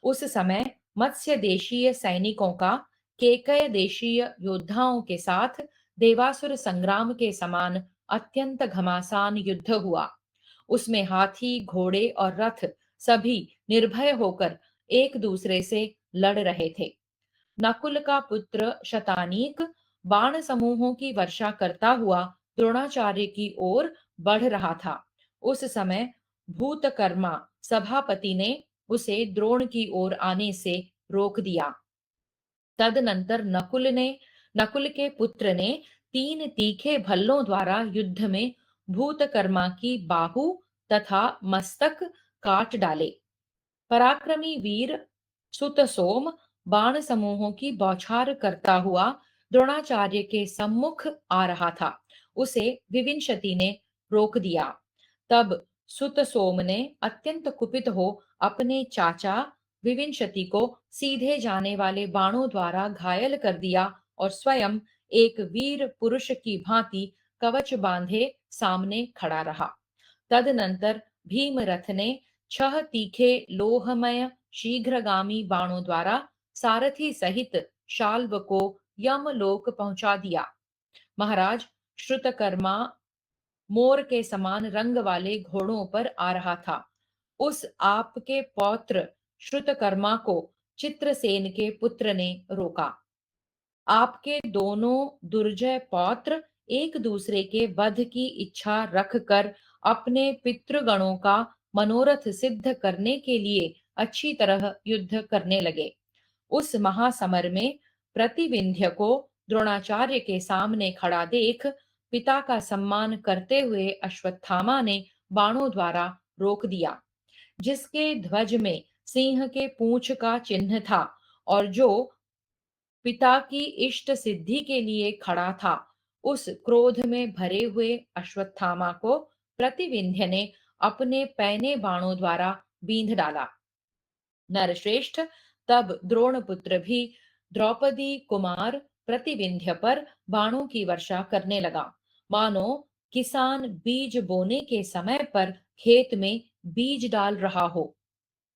उस समय मत्स्य देशीय सैनिकों का केकय देशीय योद्धाओं के साथ देवासुर संग्राम के समान अत्यंत घमासान युद्ध हुआ। उसमें हाथी घोड़े और रथ सभी निर्भय होकर एक दूसरे से लड़ रहे थे। नकुल का पुत्र शतानीक बाण समूहों की वर्षा करता हुआ द्रोणाचार्य की ओर बढ़ रहा था। उस समय भूतकर्मा सभापति ने उसे द्रोण की ओर आने से रोक दिया। तदनंतर नकुल के पुत्र ने तीन तीखे भल्लों द्वारा युद्ध में भूतकर्मा की बाहु तथा मस्तक काट डाले। पराक्रमी वीर सुतसोम बाण समूहों की बौछार करता हुआ द्रोणाचार्य के सम्मुख आ रहा था। उसे विविंशति ने रोक दिया। तब सुतसोम ने अत्यंत कुपित हो अपने चाचा विविंशति को सीधे जाने वाले बाणों द्वारा घायल कर दिया और स्वयं एक वीर पुरुष की भांति कवच बांधे सामने खड़ा रहा। तदनंतर भीमरथ ने छह तीखे लोहमय शीघ्रगामी बाणों द्वारा सारथी सहित शाल्व को यमलोक पहुंचा दिया। महाराज, श्रुतकर्मा मोर के समान रंग वाले घोड़ों पर आ रहा था। उस आपके पौत्र श्रुतकर्मा को चित्रसेन के पुत्र ने रोका। आपके दोनों दुर्जय पौत्र एक दूसरे के वध की इच्छा रखकर अपने पितृगणों का मनोरथ सिद्ध करने के लिए अच्छी तरह युद्ध करने लगे। उस महासमर में प्रतिविंध्य को द्रोणाचार्य के सामने खड़ा देख पिता का सम्मान करते हुए अश्वत्थामा ने बाणों द्वारा रोक दिया। जिसके ध्वज में सिंह के पूंछ का चिन्ह था और जो पिता की इष्ट सिद्धि के लिए खड़ा था, उस क्रोध में भरे हुए अश्वत्थामा को प्रतिविंध्य ने अपने पैने बाणों द्वारा बींध डाला। नरश्रेष्ठ, तब द्रोणपुत्र भी द्रौपदी कुमार प्रतिविंध्य पर बाणों की वर्षा करने लगा, मानो किसान बीज बोने के समय पर खेत में बीज डाल रहा हो।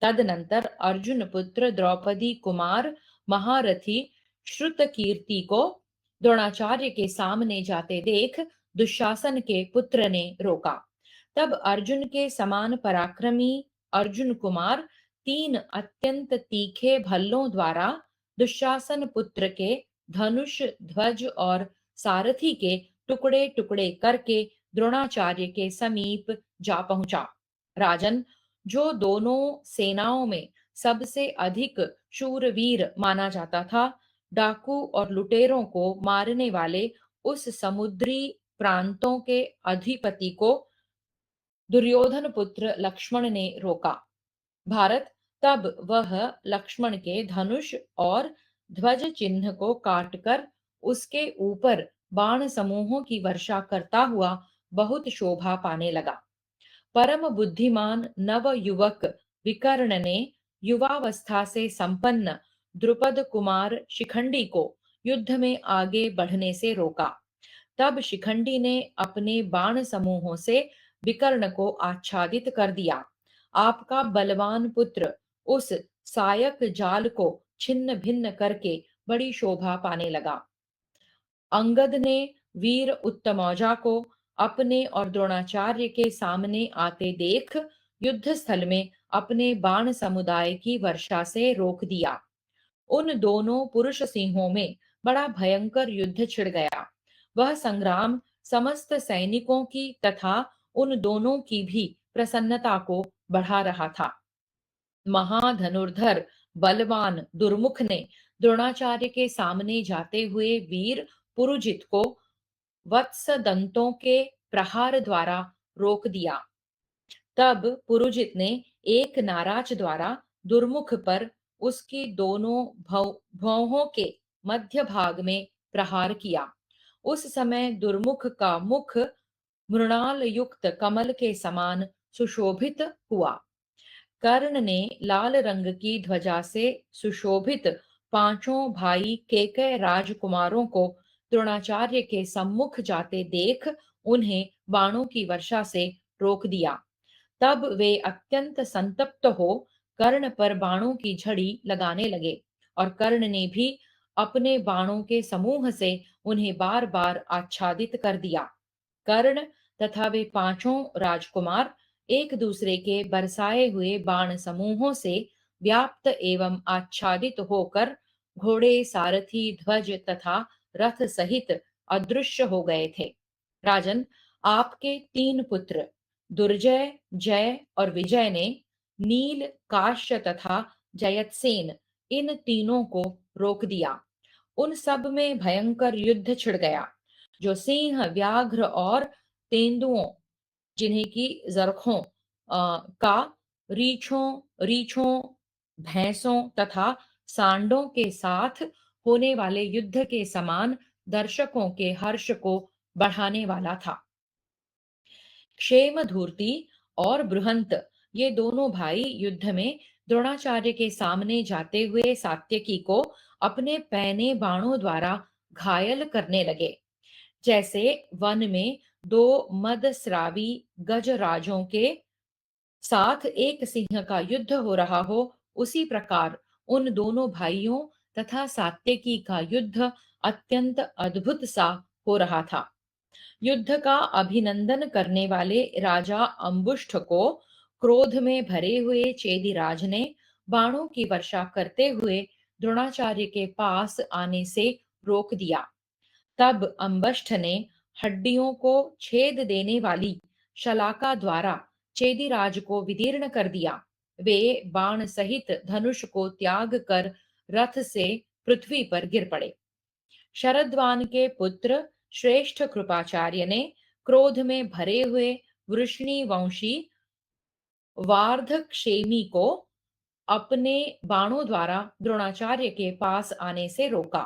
तदनंतर अर्जुन पुत्र द्रौपदी कुमार महारथी श्रुतकीर्ति को द्रोणाचार्य के सामने जाते देख दुशासन के पुत्र ने रोका। तब अर्जुन के समान पराक्रमी अर्जुन कुमार तीन अत्यंत तीखे भल्लों द्वारा दुशासन पुत्र के धनुष ध्वज और सारथी के टुकड़े टुकड़े करके द्रोणाचार्य के समीप जा पहुंचा। राजन, जो दोनों सेनाओं में सबसे अधिक शूरवीर माना जाता था, डाकू और लुटेरों को मारने वाले उस समुद्री प्रांतों के अधिपति को दुर्योधन पुत्र लक्ष्मण ने रोका। भारत, तब वह लक्ष्मण के धनुष और ध्वज चिन्ह को काटकर उसके ऊपर बाण समूहों की वर्षा करता हुआ बहुत शोभा पाने लगा। परम बुद्धिमान नव युवक विकर्ण ने युवावस्था से संपन्न द्रुपद कुमार शिखंडी को युद्ध में आगे बढ़ने से रोका। तब शिखंडी ने अपने बाण समूहों से विकर्ण को आच्छादित कर दिया। आपका बलवान पुत्र उस सायक जाल को छिन्न भिन्न करके बड़ी शोभा पाने लगा। अंगद ने वीर उत्तमौजा को अपने और द्रोणाचार्य के सामने आते देख युद्ध स्थल में अपने बाण समुदाय की वर्षा से रोक दिया। उन दोनों पुरुष सिंहों में बड़ा भयंकर युद्ध छिड़ गया। वह संग्राम समस्त सैनिकों की तथा उन दोनों की भी प्रसन्नता को बढ़ा रहा था। महाधनुर्धर बलवान दुर्मुख ने द्रोणाचार्य के सामने जाते हुए वीर पुरुजित को वत्स दंतों के प्रहार द्वारा रोक दिया। तब पुरोहित ने एक नाराज द्वारा दुर्मुख पर उसकी दोनों भौहों के मध्य भाग में प्रहार किया। उस समय दुर्मुख का मुख मृणाल युक्त कमल के समान सुशोभित हुआ। कर्ण ने लाल रंग की ध्वजा से सुशोभित पांचों भाई केकय राजकुमारों को द्रोणाचार्य के सम्मुख जाते देख उन्हें बाणों की वर्षा से रोक दिया। तब वे अत्यंत संतप्त हो कर्ण पर बाणों की झड़ी लगाने लगे और कर्ण ने भी अपने बाणों के समूह से उन्हें बार बार आच्छादित कर दिया। कर्ण तथा वे पांचों राजकुमार एक दूसरे के बरसाए हुए बाण समूहों से व्याप्त एवं आच्छादित होकर घोड़े सारथी ध्वज तथा रथ सहित अदृश्य हो गए थे। राजन, आपके तीन पुत्र दुर्जय, जय और विजय ने नील, काश्य तथा जयतसेन इन तीनों को रोक दिया। उन सब में भयंकर युद्ध छिड़ गया। जो सिंह, व्याघ्र और तेंदुओं, जिन्हें की जरखों का रीछों रीछों भैंसों तथा सांडों के साथ होने वाले युद्ध के समान दर्शकों के हर्ष को बढ़ाने वाला था। क्षेमधूर्ति और बृहंत ये दोनों भाई युद्ध में द्रोणाचार्य के सामने जाते हुए सात्यकी को अपने पैने बाणों द्वारा घायल करने लगे। जैसे वन में दो मदस्रावी गजराजों के साथ एक सिंह का युद्ध हो रहा हो, उसी प्रकार उन दोनों भाइयों तथा सात्यकी का युद्ध अत्यंत अद्भुत सा हो रहा था। युद्ध का अभिनंदन करने वाले राजा अंबुष्ठ को क्रोध में भरे हुए चेदिराज ने बाणों की वर्षा करते हुए द्रोणाचार्य के पास आने से रोक दिया। तब अंबष्ठ ने हड्डियों को छेद देने वाली शलाका द्वारा चेदिराज को विदीर्ण कर दिया। वे बाण सहित धनुष को त्याग कर रथ से पृथ्वी पर गिर पड़े। शरद्वान के पुत्र श्रेष्ठ कृपाचार्य ने क्रोध में भरे हुए वृष्णि वंशी वार्धक्षेमी को अपने बाणों द्वारा द्रोणाचार्य के पास आने से रोका।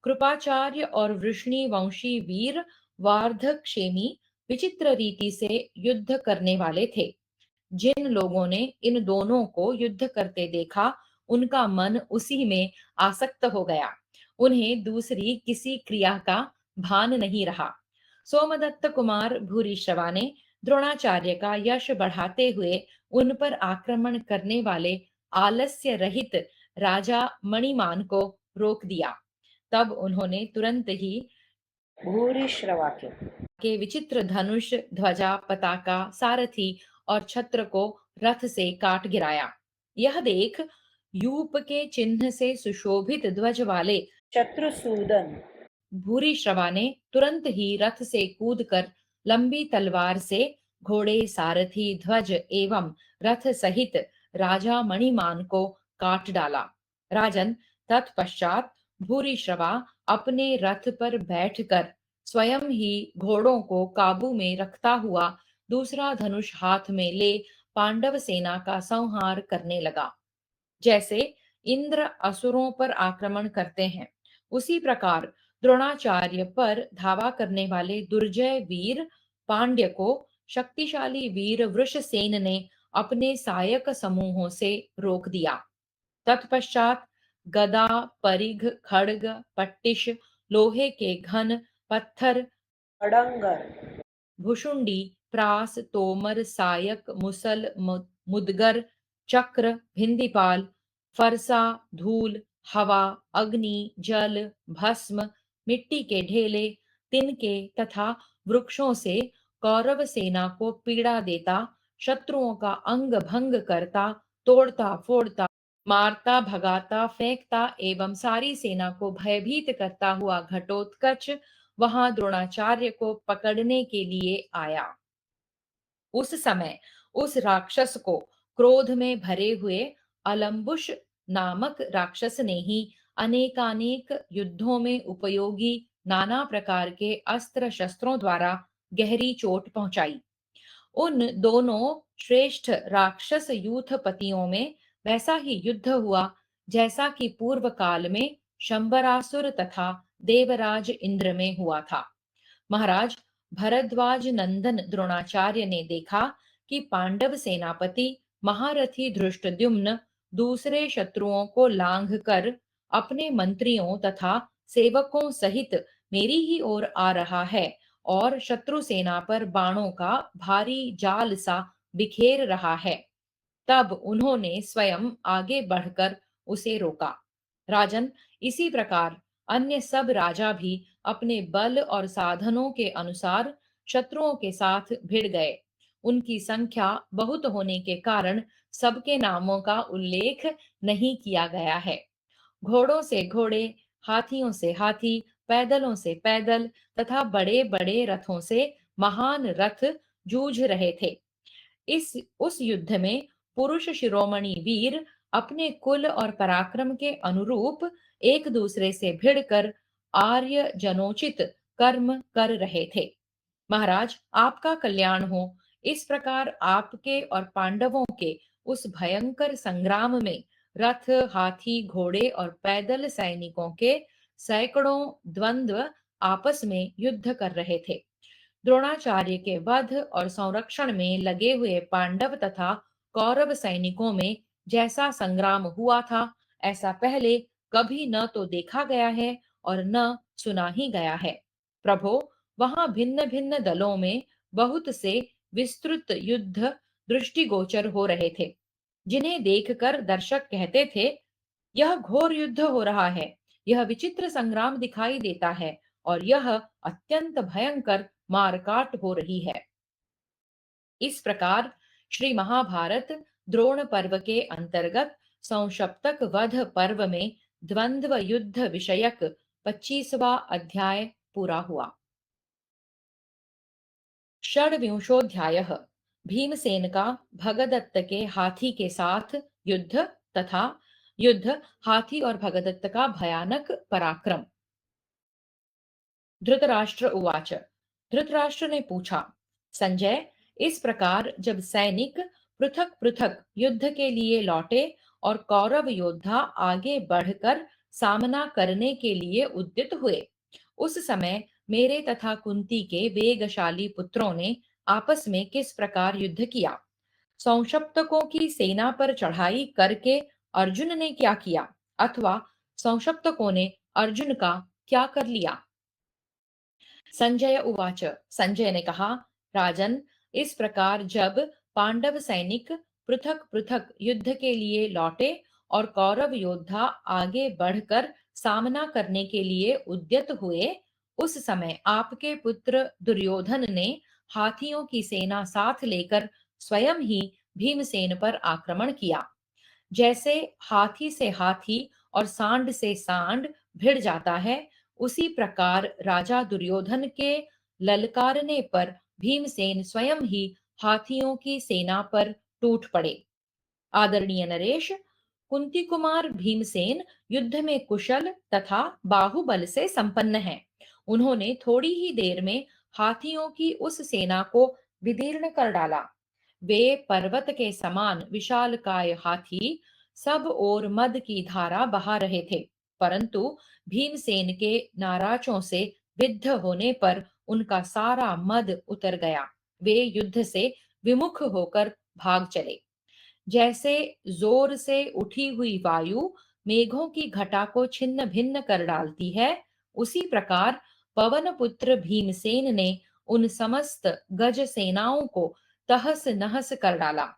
कृपाचार्य और वृष्णि वंशी वीर वार्धक्षेमी विचित्र रीति से युद्ध करने वाले थे। जिन लोगों ने इन दोनों को युद्ध करते देखा, उनका मन उसी में आसक्त हो गया। उन्हें दूसरी किसी क्रिया का भान नहीं रहा। सोमदत्त कुमार भूरिश्रवा ने द्रोणाचार्य का यश बढ़ाते हुए उन पर आक्रमण करने वाले आलस्य रहित राजा मणिमान को रोक दिया। तब उन्होंने तुरंत ही भूरिश्रवा के विचित्र धनुष, ध्वजा, पताका, सारथी और छत्र को रथ से काट गिराया। यह देख यूप के चिन्ह से सुशोभित ध्वज वाले शत्रुसूदन भूरिश्रवा ने तुरंत ही रथ से कूदकर लंबी तलवार से घोड़े, सारथी, ध्वज एवं रथ सहित राजा मणिमान को काट डाला। राजन, तत्पश्चात भूरिश्रवा अपने रथ पर बैठकर स्वयं ही घोड़ों को काबू में रखता हुआ दूसरा धनुष हाथ में ले पांडव सेना का संहार करने लगा। जैसे इंद्र असुरों पर आक्रमण करते हैं, उसी प्रकार द्रोणाचार्य पर धावा करने वाले दुर्जय वीर पांड्य को शक्तिशाली वीर वृषसेन ने अपने सायक समूहों से रोक दिया। तत्पश्चात गदा, परिघ, खड्ग, पट्टिश, लोहे के घन पत्थर, अडंगर भुशुंडी, प्रास, तोमर, सायक, मुसल, मुदगर, चक्र, भिंदीपाल, फरसा, धूल, हवा, अग्नि, जल, भस्म, मिट्टी के ढेले, तिनके तथा वृक्षों से कौरव सेना को पीड़ा देता, शत्रुओं का अंग भंग करता, तोड़ता फोड़ता, मारता भगाता फेंकता एवं सारी सेना को भयभीत करता हुआ घटोत्कच वहां द्रोणाचार्य को पकड़ने के लिए आया। उस समय उस राक्षस को क्रोध में भरे हुए अलम्बुश नामक राक्षस ने ही अनेकानेक युद्धों में उपयोगी नाना प्रकार के अस्त्र शस्त्रों द्वारा गहरी चोट पहुंचाई। उन दोनों श्रेष्ठ राक्षस यूथपतियों में वैसा ही युद्ध हुआ जैसा कि पूर्व काल में शंबरासुर तथा देवराज इंद्र में हुआ था। महाराज, भरद्वाज नंदन द्रोणाचार्य ने देखा कि पांडव सेनापति महारथी धृष्टद्युम्न दूसरे शत्रुओं को लांघ कर अपने मंत्रियों तथा सेवकों सहित मेरी ही ओर आ रहा है और शत्रु सेना पर बाणों का भारी जाल सा बिखेर रहा है। तब उन्होंने स्वयं आगे बढ़कर उसे रोका। राजन, इसी प्रकार अन्य सब राजा भी अपने बल और साधनों के अनुसार शत्रुओं के साथ भिड़ गए। उनकी संख्या बहुत होने के कारण सबके नामों का उल्लेख नहीं किया गया है। घोड़ों से घोड़े, हाथियों से हाथी, पैदलों से पैदल तथा बड़े बड़े रथों से महान रथ जूझ रहे थे। इस उस युद्ध में पुरुष शिरोमणि वीर अपने कुल और पराक्रम के अनुरूप एक दूसरे से भिड़कर आर्य जनोचित कर्म कर रहे थे। महाराज, आपका कल्याण हो। इस प्रकार आपके और पांडवों के उस भयंकर संग्राम में रथ, हाथी, घोड़े और पैदल सैनिकों के सैकड़ों द्वंद्व आपस में युद्ध कर रहे थे। द्रोणाचार्य के वध और संरक्षण में लगे हुए पांडव तथा कौरव सैनिकों में जैसा संग्राम हुआ था, ऐसा पहले कभी न तो देखा गया है और न सुना ही गया है। प्रभो, वहां भिन्न भिन्न दलों में बहुत से विस्तृत युद्ध दृष्टिगोचर हो रहे थे, जिन्हें देखकर दर्शक कहते थे, यह घोर युद्ध हो रहा है, यह विचित्र संग्राम दिखाई देता है और यह अत्यंत भयंकर मारकाट हो रही है। इस प्रकार श्री महाभारत द्रोण पर्व के अंतर्गत संशप्तक वध पर्व में द्वंद्व युद्ध विषयक 25वां अध्याय पूरा हुआ। षड्विंशोऽध्यायः भीमसेन का भगदत्त के हाथी के साथ युद्ध तथा युद्ध हाथी और भगदत्त का भयानक पराक्रम। धृतराष्ट्र उवाच। धृतराष्ट्र ने पूछा, संजय, इस प्रकार जब सैनिक पृथक पृथक युद्ध के लिए लौटे और कौरव योद्धा आगे बढ़कर सामना करने के लिए उद्यत हुए, उस समय मेरे तथा कुंती के वेगशाली पुत्रों ने आपस में किस प्रकार युद्ध किया? संशप्तकों की सेना पर चढ़ाई करके अर्जुन ने क्या किया, अथवा संशप्तकों ने अर्जुन का क्या कर लिया? संजय उवाच। संजय ने कहा, राजन, इस प्रकार जब पांडव सैनिक पृथक पृथक युद्ध के लिए लौटे और कौरव योद्धा आगे बढ़कर सामना करने के लिए उद्यत हुए, उस समय आपके पुत्र दुर्योधन ने हाथियों की सेना साथ लेकर स्वयं ही भीमसेन पर आक्रमण किया। जैसे हाथी से हाथी और सांड से सांड भिड़ जाता है, उसी प्रकार राजा दुर्योधन के ललकारने पर भीमसेन स्वयं ही हाथियों की सेना पर टूट पड़े। आदरणीय नरेश, कुंती कुमार भीमसेन युद्ध में कुशल तथा बाहुबल से संपन्न हैं। उन्होंने थोड़ी ही देर में हाथियों की उस सेना को विदीर्ण कर डाला। वे पर्वत के समान विशालकाय हाथी सब ओर मद की धारा बहा रहे थे, परंतु भीमसेन के नाराजों से विद्ध होने पर उनका सारा मद उतर गया। वे युद्ध से विमुख होकर भाग चले। जैसे जोर से उठी हुई वायु मेघों की घटा को छिन्न भिन्न कर डालती है, उसी प्रकार पवन पुत्र भीमसेन ने उन समस्त गज सेनाओं को तहस नहस कर डाला।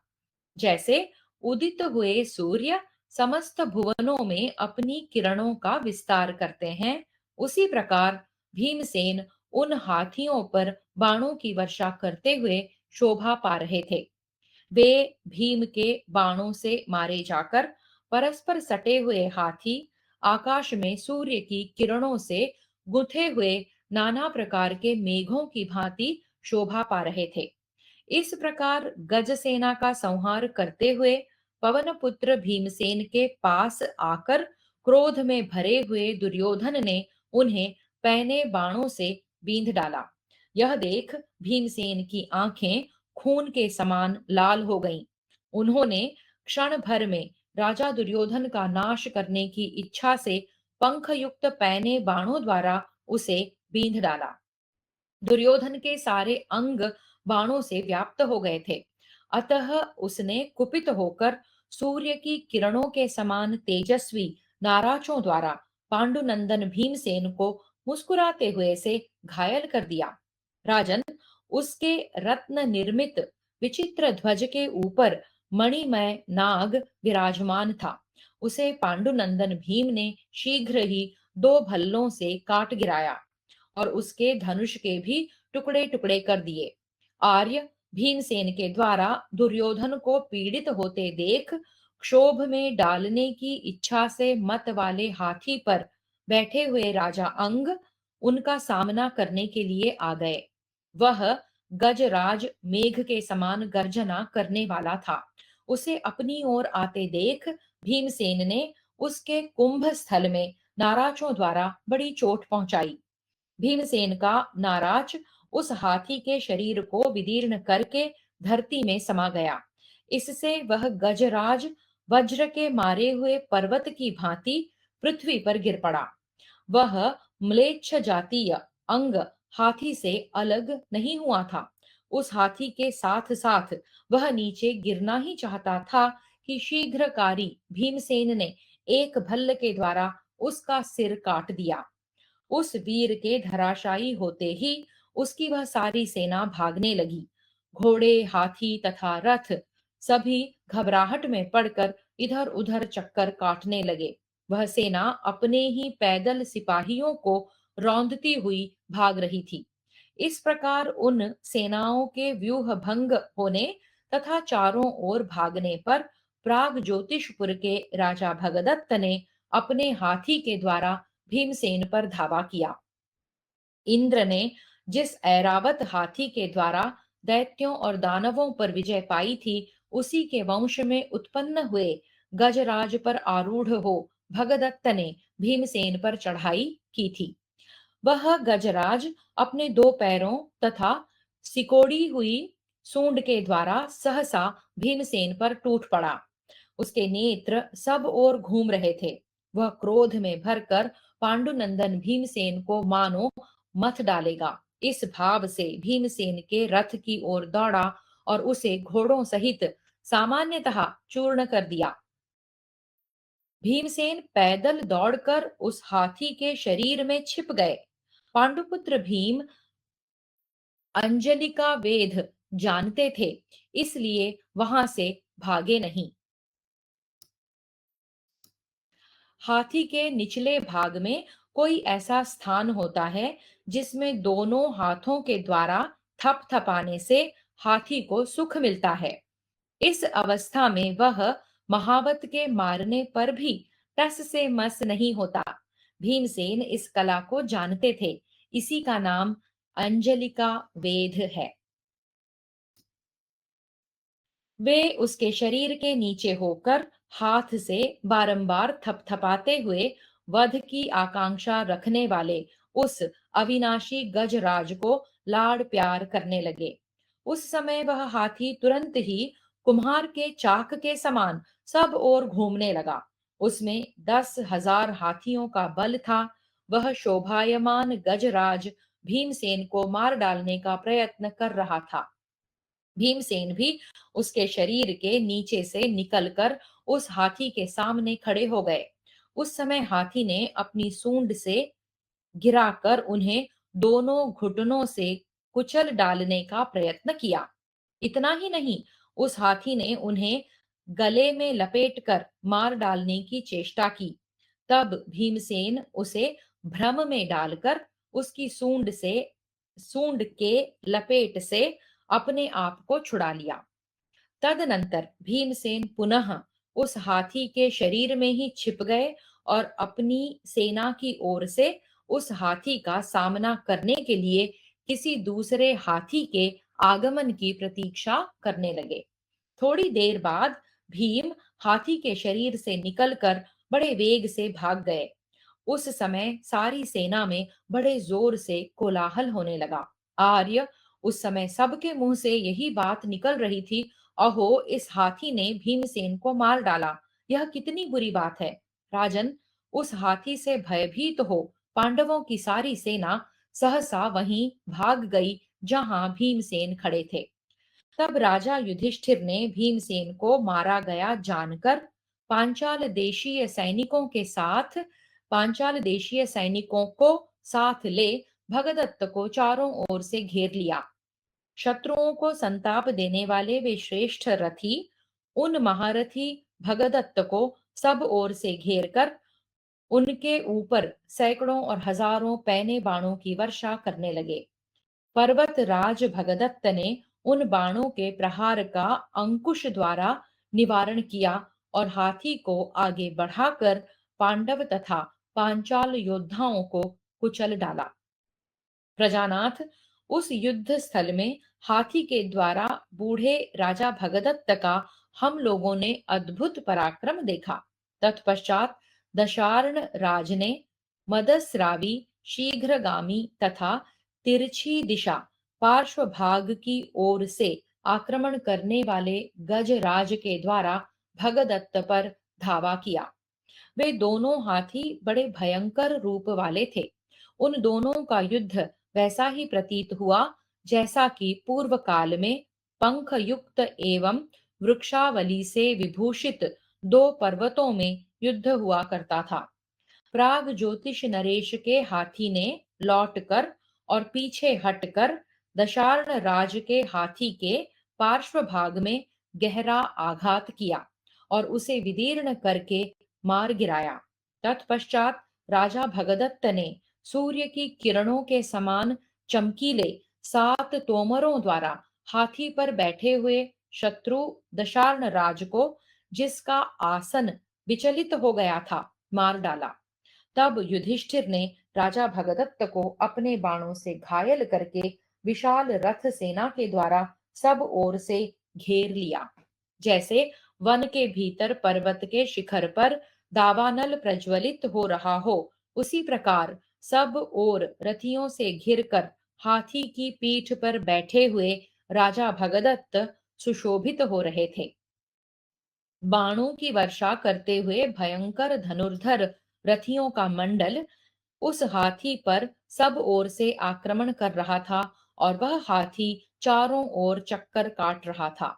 जैसे उदित हुए सूर्य समस्त भुवनों में अपनी किरणों का विस्तार करते हैं, उसी प्रकार भीमसेन उन हाथियों पर बाणों की वर्षा करते हुए शोभा पा रहे थे। वे भीम के बाणों से मारे जाकर परस्पर सटे हुए हाथी आकाश में सूर्य की किरणों से गुंथे हुए नाना प्रकार के मेघों की भांति शोभा पा रहे थे। इस प्रकार गज सेना का संहार करते हुए पवन पुत्र भीमसेन के पास आकर क्रोध में भरे हुए दुर्योधन ने उन्हें पहने बाणों से बींध डाला। यह देख भीमसेन की आंखें खून के समान लाल हो गईं। उन्होंने क्षण भर में राजा दुर्योधन का नाश करने की इच्छा से पंख युक्त पहने बाणों द्वारा उसे बींध डाला। दुर्योधन के सारे अंग बाणों से व्याप्त हो गए थे। अतः उसने कुपित होकर सूर्य की किरणों के समान तेजस्वी नाराजों द्वारा पांडुनंदन भीमसेन को मुस्कुराते हुए से घायल कर दिया। राजन, उसके रत्न निर्मित विचित्र ध्वज के ऊपर मणिमय नाग विराजमान था। उसे पांडुनंदन भीम ने शीघ्र ही दो भल्लों से काट गिराया और उसके धनुष के भी टुकड़े टुकड़े कर दिए। आर्य भीमसेन के द्वारा दुर्योधन को पीड़ित होते देख क्षोभ में डालने की इच्छा से मत वाले हाथी पर बैठे हुए राजा अंग उनका सामना करने के लिए आ गए। वह गजराज मेघ के समान गर्जना करने वाला था। उसे अपनी ओर आते देख भीमसेन ने उसके कुंभ स्थल में नाराजों द्वारा बड़ी चोट पहुंचाई। भीमसेन का नाराज उस हाथी के शरीर को विदीर्ण करके धरती में समा गया। इससे वह गजराज वज्र के मारे हुए पर्वत की भांति पृथ्वी पर गिर पड़ा। वह म्लेच्छ जातीय अंग हाथी से अलग नहीं हुआ था। उस हाथी के साथ साथ वह नीचे गिरना ही चाहता था कि शीघ्रकारी भीमसेन ने एक भल्ल के द्वारा उसका सिर काट दिया। उस वीर के धराशायी होते ही उसकी वह सारी सेना भागने लगी। घोड़े, हाथी तथा रथ सभी घबराहट में पड़कर इधर उधर चक्कर काटने लगे। वह सेना अपने ही पैदल सिपाहियों को रौंदती हुई भाग रही थी। इस प्रकार उन सेनाओं के व्यूह भंग होने तथा चारों ओर भागने पर प्राग ज्योतिषपुर के राजा भगदत्त ने अपने हाथी के द्वारा भीमसेन पर धावा किया। इंद्र ने जिस ऐरावत हाथी के द्वारा दैत्यों और दानवों पर विजय पाई थी, उसी के वंश में उत्पन्न हुए गजराज पर आरूढ़ हो भगदत्त ने भीमसेन पर चढ़ाई की थी। वह गजराज अपने दो पैरों तथा सिकोड़ी हुई सूंड के द्वारा सहसा भीमसेन पर टूट पड़ा। उसके नेत्र सब ओर घूम रहे थे। वह क्रोध में भरकर पांडुनंदन भीमसेन को मानो मथ डालेगा, इस भाव से भीमसेन के रथ की ओर दौड़ा और उसे घोड़ों सहित सामान्यतः चूर्ण कर दिया। भीमसेन पैदल दौड़कर उस हाथी के शरीर में छिप गए। पांडुपुत्र भीम अंजलि का वेद जानते थे, इसलिए वहां से भागे नहीं। हाथी के निचले भाग में कोई ऐसा स्थान होता है जिसमें दोनों हाथों के द्वारा थपथपाने से हाथी को सुख मिलता है। इस अवस्था में वह महावत के मारने पर भी टस से मस नहीं होता। भीमसेन इस कला को जानते थे। इसी का नाम अंजलिका वेद है। वे उसके शरीर के नीचे होकर हाथ से बारंबार थपथपाते हुए वध की आकांक्षा रखने वाले उस अविनाशी गजराज को लाड़ प्यार करने लगे। उस समय वह हाथी तुरंत ही कुम्हार के चाक के समान सब ओर घूमने लगा। उसमें 10,000 हाथियों का बल था। वह शोभायमान गजराज भीमसेन को मार डालने का प्रयत्न कर रहा था। भीमसेन भी उसके शरीर के नीचे से निकलकर उस हाथी के सामने खड़े हो गए। उस समय हाथी ने अपनी सूंड से गिराकर उन्हें दोनों घुटनों से कुचल डालने का प्रयत्न किया। इतना ही नहीं, उस हाथी ने उन्हें गले में लपेटकर मार डालने की चेष्टा की। तब भीमसेन उसे भ्रम में डालकर उसकी सूंड से सूंड के लपेट से अपने आप को छुड़ा लिया। तदनंतर भीमसेन पुनः उस हाथी के शरीर में ही छिप गए और अपनी सेना की ओर से उस हाथी का सामना करने के लिए किसी दूसरे हाथी के आगमन की प्रतीक्षा करने लगे। थोड़ी देर बाद भीम हाथी के शरीर से निकलकर बड़े वेग से भाग गए। उस समय सारी सेना में बड़े जोर से कोलाहल होने लगा। आर्य, उस समय सबके मुंह से यही बात निकल रही थी, अहो, इस हाथी ने भीमसेन को मार डाला। यह कितनी बुरी बात है। राजन, उस हाथी से भयभीत हो पांडवों की सारी सेना सहसा वहीं भाग गई जहां भीमसेन खड़े थे। तब राजा युधिष्ठिर ने भीमसेन को मारा गया जानकर पांचाल देशीय सैनिकों को साथ ले भगदत्त को चारों ओर से घेर लिया। शत्रुओं को संताप देने वाले वे श्रेष्ठ रथी उन महारथी भगदत्त को सब ओर से घेर कर उनके ऊपर सैकड़ों और हजारों पैने बाणों की वर्षा करने लगे। पर्वत राज भगदत्त ने उन बाणों के प्रहार का अंकुश द्वारा निवारण किया और हाथी को आगे बढ़ाकर पांडव तथा पांचाल योद्धाओं को कुचल डाला। प्रजानाथ, उस युद्ध स्थल में हाथी के द्वारा बूढ़े राजा भगदत्त का हम लोगों ने अद्भुत पराक्रम देखा। तत्पश्चात दशार्ण राज ने मदस्रावी, शीघ्रगामी तथा तिरछी दिशा पार्श्व भाग की ओर से आक्रमण करने वाले गजराज के द्वारा भगदत्त पर धावा किया। वे दोनों हाथी बड़े भयंकर रूप वाले थे। उन दोनों का युद्ध वैसा ही प्रतीत हुआ जैसा कि पूर्व काल में पंख युक्त एवं वृक्षावली से विभूषित दो पर्वतों में युद्ध हुआ करता था। प्राग ज्योतिष नरेश के हाथी ने लौटकर और पीछे हटकर दशार्ण राज के हाथी के पार्श्व भाग में गहरा आघात किया और उसे विदीर्ण करके मार गिराया। तत्पश्चात राजा भगदत्त ने सूर्य की किरणों के समान चमकीले 7 तोमरों द्वारा हाथी पर बैठे हुए शत्रु दशार्ण राज को, जिसका आसन विचलित हो गया था, मार डाला। तब युधिष्ठिर ने राजा भगदत्त को अपने बाणों से घायल करके विशाल रथ सेना के द्वारा सब ओर से घेर लिया। जैसे वन के भीतर पर्वत के शिखर पर दावानल प्रज्वलित हो रहा हो, उसी प्रकार सब ओर रथियों से घिरकर हाथी की पीठ पर बैठे हुए राजा भगदत्त सुशोभित हो रहे थे। बाणों की वर्षा करते हुए भयंकर धनुर्धर रथियों का मंडल उस हाथी पर सब ओर से आक्रमण कर रहा था और वह हाथी चारों ओर चक्कर काट रहा था।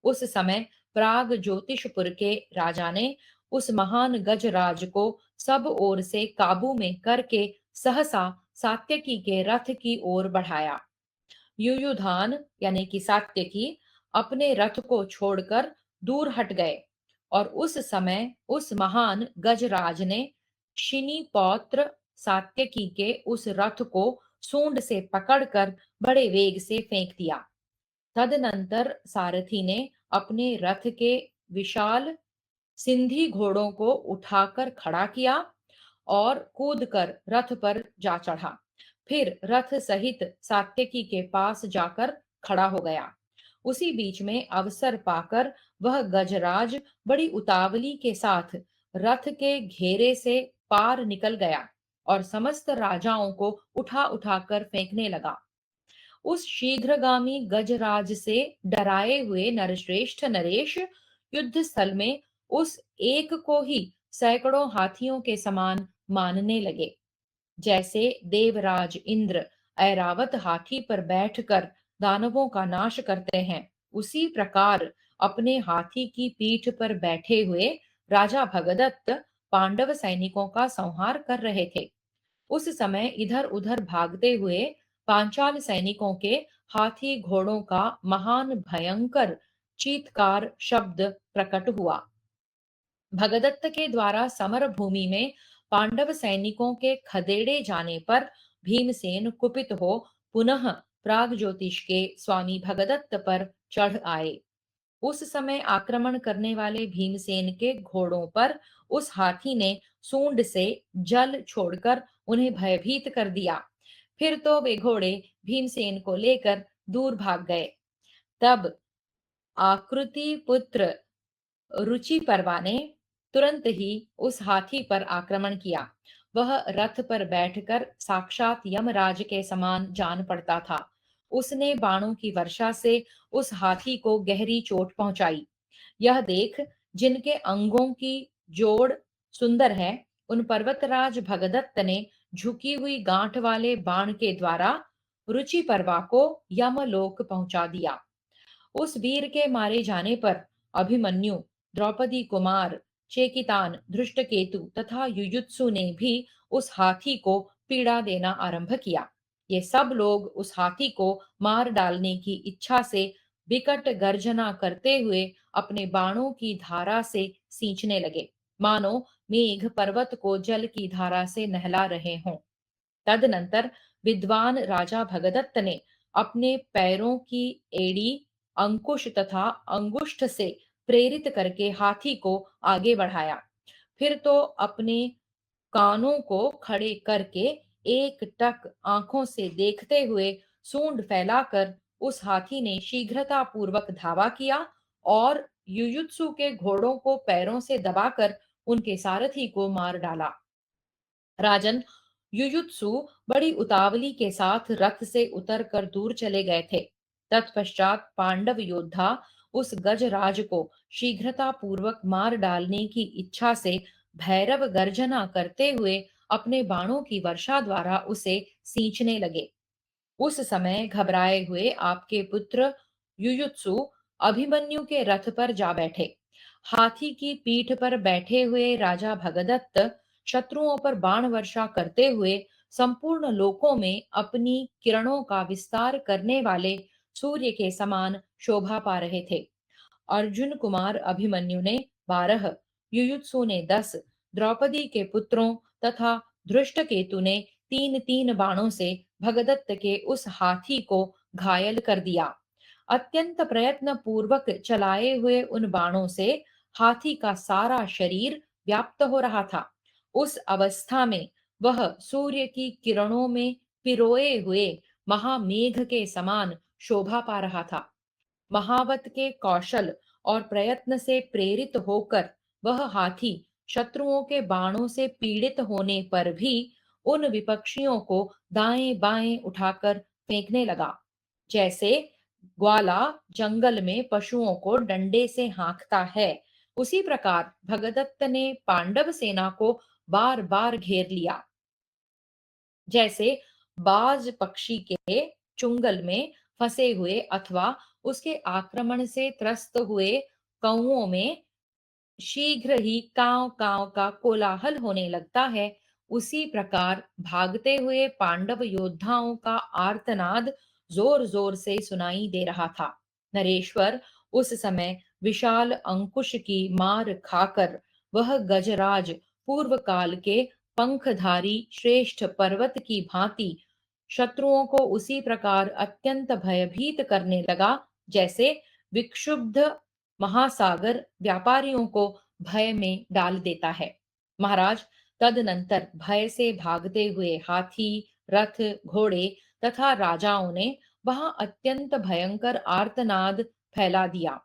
उस समय प्राग ज्योतिषपुर के राजा ने उस महान गजराज को सब ओर से काबू में करके सहसा सात्यकी के रथ की ओर बढ़ाया। युयुधान यानी कि सात्यकी अपने रथ को छोड़कर दूर हट गए और उस समय उस महान गजराज ने शिनी पौत्र सात्यकी के उस रथ को सूंड से पकड़कर बड़े वेग से फेंक दिया। तदनंतर सारथी ने अपने रथ के विशाल सिंधी घोड़ों को उठाकर खड़ा किया और कूदकर रथ पर जा चढ़ा। फिर रथ सहित सात्यकी के पास जाकर खड़ा हो गया। उसी बीच में अवसर पाकर वह गजराज बड़ी उतावली के साथ रथ के घेरे से पार निकल गया और समस्त राजाओं को उठा उठाकर फेंकने लगा। उस शीघ्रगामी गजराज से डराए हुए नरश्रेष्ठ नरेश युद्ध स्थल में उस एक को ही सैकड़ों हाथियों के समान मानने लगे। जैसे देवराज इंद्र ऐरावत हाथी पर बैठकर दानवों का नाश करते हैं, उसी प्रकार अपने हाथी की पीठ पर बैठे हुए राजा भगदत्त पांडव सैनिकों का संहार कर रहे थे। उस समय इधर उधर भागते हुए पांचाल सैनिकों के हाथी घोड़ों का महान भयंकर चीत्कार शब्द प्रकट हुआ। भगदत्त के द्वारा समर भूमि में पांडव सैनिकों के खदेड़े जाने पर भीमसेन कुपित हो पुनः प्राग ज्योतिष के स्वामी भगदत्त पर चढ़ आए। उस समय आक्रमण करने वाले भीमसेन के घोड़ों पर उस हाथी ने सूंड से जल छोड़कर उन्हें भयभीत कर दिया। फिर तो वे घोड़े भीमसेन को लेकर दूर भाग गए। तब आकृति पुत्र रुचि पर्वा ने तुरंत ही उस हाथी पर आक्रमण किया। वह रथ पर बैठकर साक्षात यमराज के समान जान पड़ता था। उसने बाणों की वर्षा से उस हाथी को गहरी चोट पहुंचाई। यह देख जिनके अंगों की जोड़ सुंदर है, उन पर्वतराज भगदत्त ने झुकी हुई गांठ वाले बाण के द्वारा रुचि पर्वा को यमलोक पहुंचा दिया। उस वीर के मारे जाने पर अभिमन्यु, द्रौपदी कुमार, चेकितान, धृष्टकेतु तथा युयुत्सु ने भी उस हाथी को पीड़ा देना आरंभ किया। ये सब लोग उस हाथी को मार डालने की इच्छा से विकट गर्जना करते हुए अपने बाणों की धारा से सींचने लगे, मानो मेघ पर्वत को जल की धारा से नहला रहे हों। तदनंतर विद्वान राजा भगदत्त ने अपने पैरों की एड़ी अंकुश तथा अंगुष्ठ से प्रेरित करके हाथी को आगे बढ़ाया। फिर तो अपने कानों को खड़े करके एक टक आंखों से देखते हुए सूंड फैलाकर उस हाथी ने शीघ्रता पूर्वक धावा किया और युयुत्सु के घोड़ों को पैरों से दबाकर उनके सारथी को मार डाला। राजन, युयुत्सु बड़ी उतावली के साथ रथ से उतरकर दूर चले गए थे। तत्पश्चात पांडव योद्धा उस गजराज को शीघ्रता पूर्वक मार डालने की इच्छा से भैरव गर्जना करते हुए अपने बाणों की वर्षा द्वारा उसे सींचने लगे। उस समय घबराए हुए आपके पुत्र युयुत्सु अभिमन्यु के रथ पर जा बैठे। हाथी की पीठ पर बैठे हुए राजा भगदत्त शत्रुओं पर बाण वर्षा करते हुए संपूर्ण लोकों में अपनी किरणों का विस्तार करने वाले सूर्य के समान शोभा पा रहे थे। अर्जुन कुमार अभिमन्यु ने 12, युयुत्सु ने 10, द्रौपदी के पुत्रों तथा धृष्टकेतु ने 3-3 बाणों से भगदत्त के उस हाथी को घायल कर दिया। अत्यंत प्रयत्न पूर्वक चलाए हुए उन बाणों से हाथी का सारा शरीर व्याप्त हो रहा था। उस अवस्था में वह सूर्य की किरणों में पिरोए हुए महामेघ के समान शोभा पा रहा था। महावत के कौशल और प्रयत्न से प्रेरित होकर वह हाथी शत्रुओं के बाणों से पीड़ित होने पर भी उन विपक्षियों को दाएं बाएं उठाकर फेंकने लगा, जैसे ग्वाला जंगल में पशुओं को डंडे से हाँकता है। उसी प्रकार भगदत्त ने पांडव सेना को बार बार घेर लिया, जैसे बाज पक्षी के चुंगल में फंसे हुए अथवा उसके आक्रमण से त्रस्त हुए कौओं में शीघ्र ही कांव कांव का कोलाहल होने लगता है। उसी प्रकार भागते हुए पांडव योद्धाओं का आर्तनाद जोर जोर से सुनाई दे रहा था। नरेश्वर, उस समय विशाल अंकुश की मार खाकर वह गजराज पूर्व काल के पंखधारी श्रेष्ठ पर्वत की भांति शत्रुओं को उसी प्रकार अत्यंत भयभीत करने लगा, जैसे विक्षुब्ध महासागर व्यापारियों को भय में डाल देता है। महाराज, तदनंतर भय से भागते हुए हाथी, रथ, घोड़े तथा राजाओं ने वहां अत्यंत भयंकर आर्तनाद फैला दिया।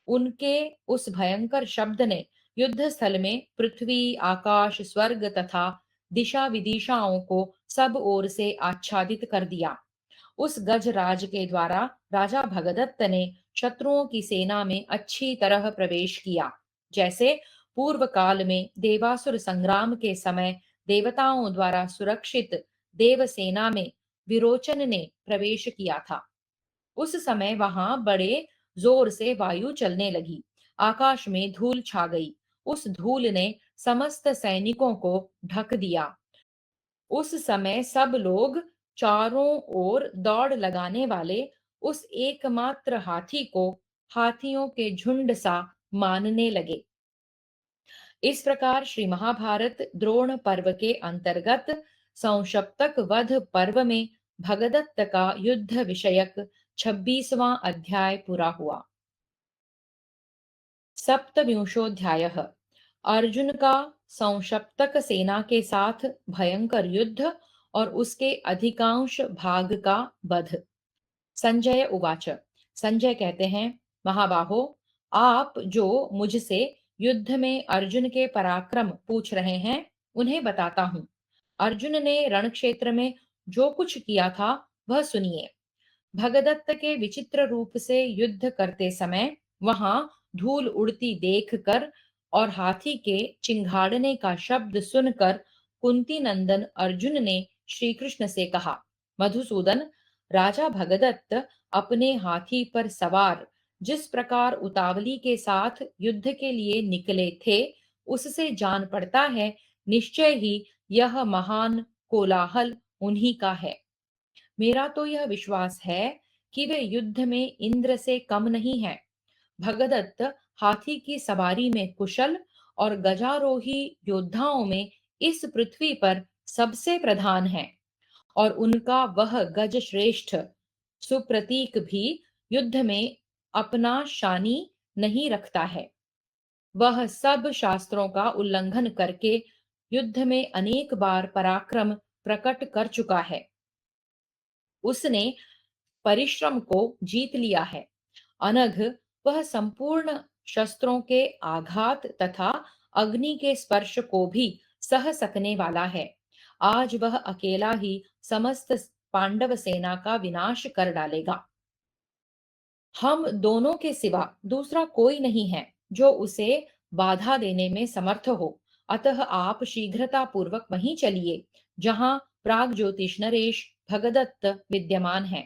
उनके उस भयंकर शब्द ने युद्ध स्थल में पृथ्वी, आकाश, स्वर्ग तथा दिशा विदिशाओं को सब ओर से आच्छादित कर दिया। उस गजराज के द्वारा राजा भगदत्त ने शत्रुओं की सेना में अच्छी तरह प्रवेश किया, जैसे पूर्व काल में देवासुर संग्राम के समय देवताओं द्वारा सुरक्षित देव सेना में विरोचन ने प्रवेश किया था। उस समय वहां बड़े जोर से वायु चलने लगी, आकाश में धूल छा गई। उस धूल ने समस्त सैनिकों को ढक दिया। उस समय सब लोग चारों ओर दौड़ लगाने वाले उस एकमात्र हाथी को हाथियों के झुंड सा मानने लगे। इस प्रकार श्री महाभारत द्रोण पर्व के अंतर्गत संशप्तक वध पर्व में भगदत्त का युद्ध विषयक 26वां अध्याय पूरा हुआ। सप्तविंशोऽध्यायः। अर्जुन का संशप्तक सेना के साथ भयंकर युद्ध और उसके अधिकांश भाग का वध। संजय उवाच। संजय कहते हैं, महाबाहो, आप जो मुझसे युद्ध में अर्जुन के पराक्रम पूछ रहे हैं, उन्हें बताता हूँ। अर्जुन ने रणक्षेत्र में जो कुछ किया था वह सुनिए। भगदत्त के विचित्र रूप से युद्ध करते समय वहां धूल उड़ती देखकर और हाथी के चिंघाड़ने का शब्द सुनकर कुंती नंदन अर्जुन ने श्री कृष्ण से कहा, मधुसूदन, राजा भगदत्त अपने हाथी पर सवार जिस प्रकार उतावली के साथ युद्ध के लिए निकले थे, उससे जान पड़ता है निश्चय ही यह महान कोलाहल उन्हीं का है। मेरा तो यह विश्वास है कि वे युद्ध में इंद्र से कम नहीं है। भगदत्त हाथी की सवारी में कुशल और गजारोही योद्धाओं में इस पृथ्वी पर सबसे प्रधान है, और उनका वह गज श्रेष्ठ सुप्रतीक भी युद्ध में अपना शानी नहीं रखता है। वह सब शास्त्रों का उल्लंघन करके युद्ध में अनेक बार पराक्रम प्रकट कर चुका है। उसने परिश्रम को जीत लिया है। अनघ वह संपूर्ण शस्त्रों के आघात तथा अग्नि के स्पर्श को भी सह सकने वाला है। आज वह अकेला ही समस्त पांडव सेना का विनाश कर डालेगा। हम दोनों के सिवा दूसरा कोई नहीं है जो उसे बाधा देने में समर्थ हो। अतः आप शीघ्रता पूर्वक वहीं चलिए जहां प्राग ज्योतिष नरेश भगदत्त विद्यमान है।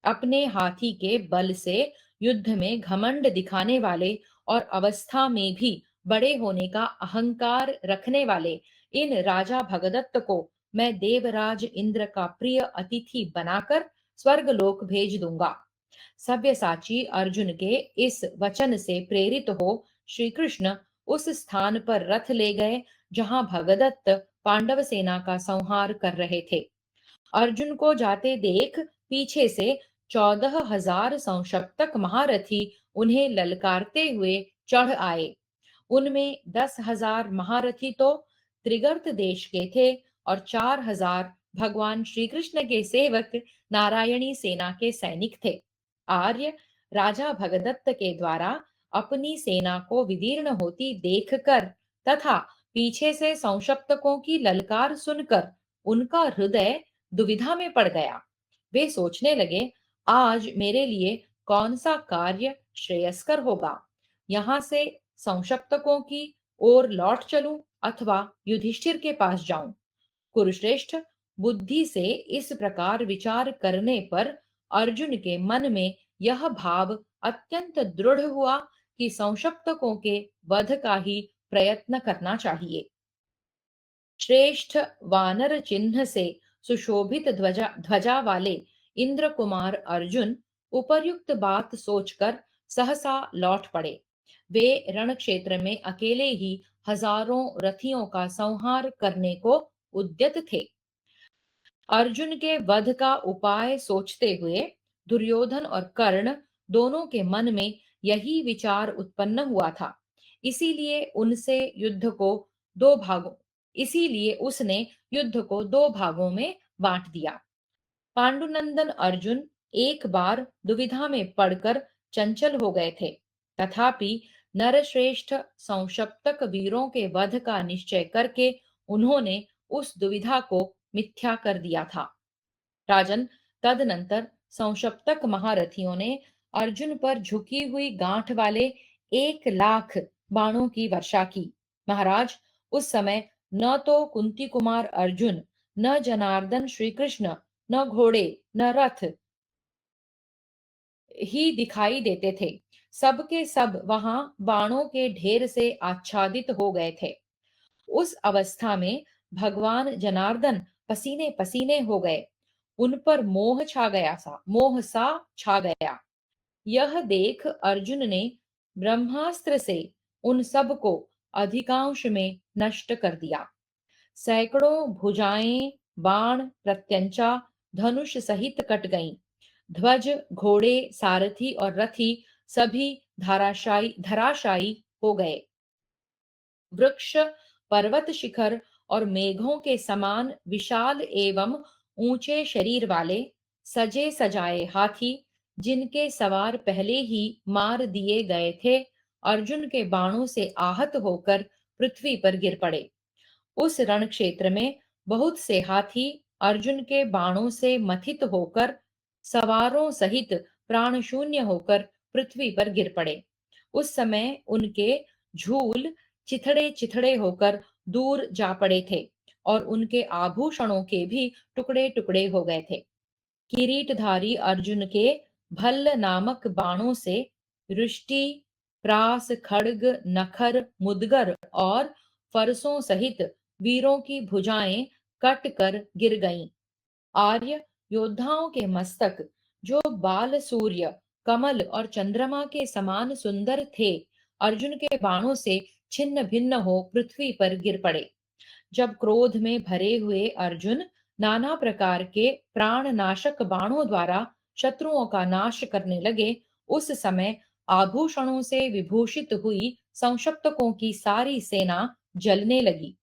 अपने हाथी के बल से युद्ध में घमंड दिखाने वाले और अवस्था में भी बड़े होने का अहंकार रखने वाले इन राजा भगदत्त को मैं देवराज इंद्र का प्रिय अतिथि बनाकर स्वर्गलोक भेज दूंगा। सव्यसाची अर्जुन के इस वचन से प्रेरित हो श्री कृष्ण उस स्थान पर रथ ले गए जहां भगदत्त पांडव सेना का संहार कर रहे थे। अर्जुन को जाते देख पीछे से 14,000 संशप्तक महारथी उन्हें ललकारते हुए चढ़ आए। उनमें 10,000 महारथी तो त्रिगर्त देश के थे और 4,000 भगवान श्री कृष्ण के सेवक नारायणी सेना के सैनिक थे। आर्य राजा भगदत्त के द्वारा अपनी सेना को विदीर्ण होती देखकर तथा पीछे से संशप्तकों की ललकार सुनकर उनका हृदय दुविधा में पड़ गया। वे सोचने लगे, आज मेरे लिए कौन सा कार्य श्रेयस्कर होगा, यहाँ से संशप्तकों की ओर लौट चलूं अथवा युधिष्ठिर के पास जाऊं। कुरुश्रेष्ठ, बुद्धि से इस प्रकार विचार करने पर अर्जुन के मन में यह भाव अत्यंत दृढ़ हुआ कि संशप्तकों के वध का ही प्रयत्न करना चाहिए। श्रेष्ठ वानर चिन्ह से सुशोभित ध्वजा ध्वजा वाले इंद्र कुमार अर्जुन उपर्युक्त बात सोचकर सहसा लौट पड़े। वे रण क्षेत्र में अकेले ही हजारों रथियों का संहार करने को उद्यत थे। अर्जुन के वध का उपाय सोचते हुए दुर्योधन और कर्ण दोनों के मन में यही विचार उत्पन्न हुआ था। इसीलिए उनसे युद्ध को दो भागों इसीलिए उसने युद्ध को दो भागों में बांट दिया। पांडुनंदन अर्जुन एक बार दुविधा में पड़कर चंचल हो गए थे, तथापि नरश्रेष्ठ संशप्तक वीरों के वध का निश्चय करके उन्होंने उस दुविधा को मिथ्या कर दिया था। राजन, तदनंतर संशप्तक महारथियों ने अर्जुन पर झुकी हुई गांठ वाले 1,00,000 बाणों की वर्षा की। महाराज, उस समय न तो कुंती कुमार अर्जुन, न जनार्दन श्री कृष्ण, न घोड़े, न रथ ही दिखाई देते थे। सब के सब वहां बाणों के ढेर से आच्छादित हो गए थे। उस अवस्था में भगवान जनार्दन पसीने पसीने हो गए। उन पर मोह सा छा गया। यह देख अर्जुन ने ब्रह्मास्त्र से उन सब को अधिकांश में नष्ट कर दिया। सैकड़ों भुजाएं, बाण, प्रत्यंचा धनुष सहित कट गईं। ध्वज, घोड़े, सारथी और रथी सभी धराशायी धराशायी हो गए। वृक्ष, पर्वत शिखर और मेघों के समान विशाल एवं ऊंचे शरीर वाले सजे सजाए हाथी, जिनके सवार पहले ही मार दिए गए थे, अर्जुन के बाणों से आहत होकर पृथ्वी पर गिर पड़े। उस रण क्षेत्र में बहुत से हाथी अर्जुन के बाणों से मथित होकर सवारों सहित प्राण शून्य होकर पृथ्वी पर गिर पड़े। उस समय उनके झूल चिथड़े चिथड़े होकर दूर जा पड़े थे और उनके आभूषणों के भी टुकड़े टुकड़े हो गए थे। किरीटधारी अर्जुन के भल्ल नामक बाणों से रुष्टि, प्रास, खड्ग, नखर, मुदगर और फरसों सहित वीरों की भुजाएं कट कर गिर गईं। आर्य योद्धाओं के मस्तक, जो बाल सूर्य, कमल और चंद्रमा के समान सुंदर थे, अर्जुन के बाणों से छिन्न भिन्न हो पृथ्वी पर गिर पड़े। जब क्रोध में भरे हुए अर्जुन नाना प्रकार के प्राणनाशक बाणों द्वारा शत्रुओं का नाश करने लगे, उस समय आभूषणों से विभूषित हुई संशप्तकों की सारी सेना जलने लगी।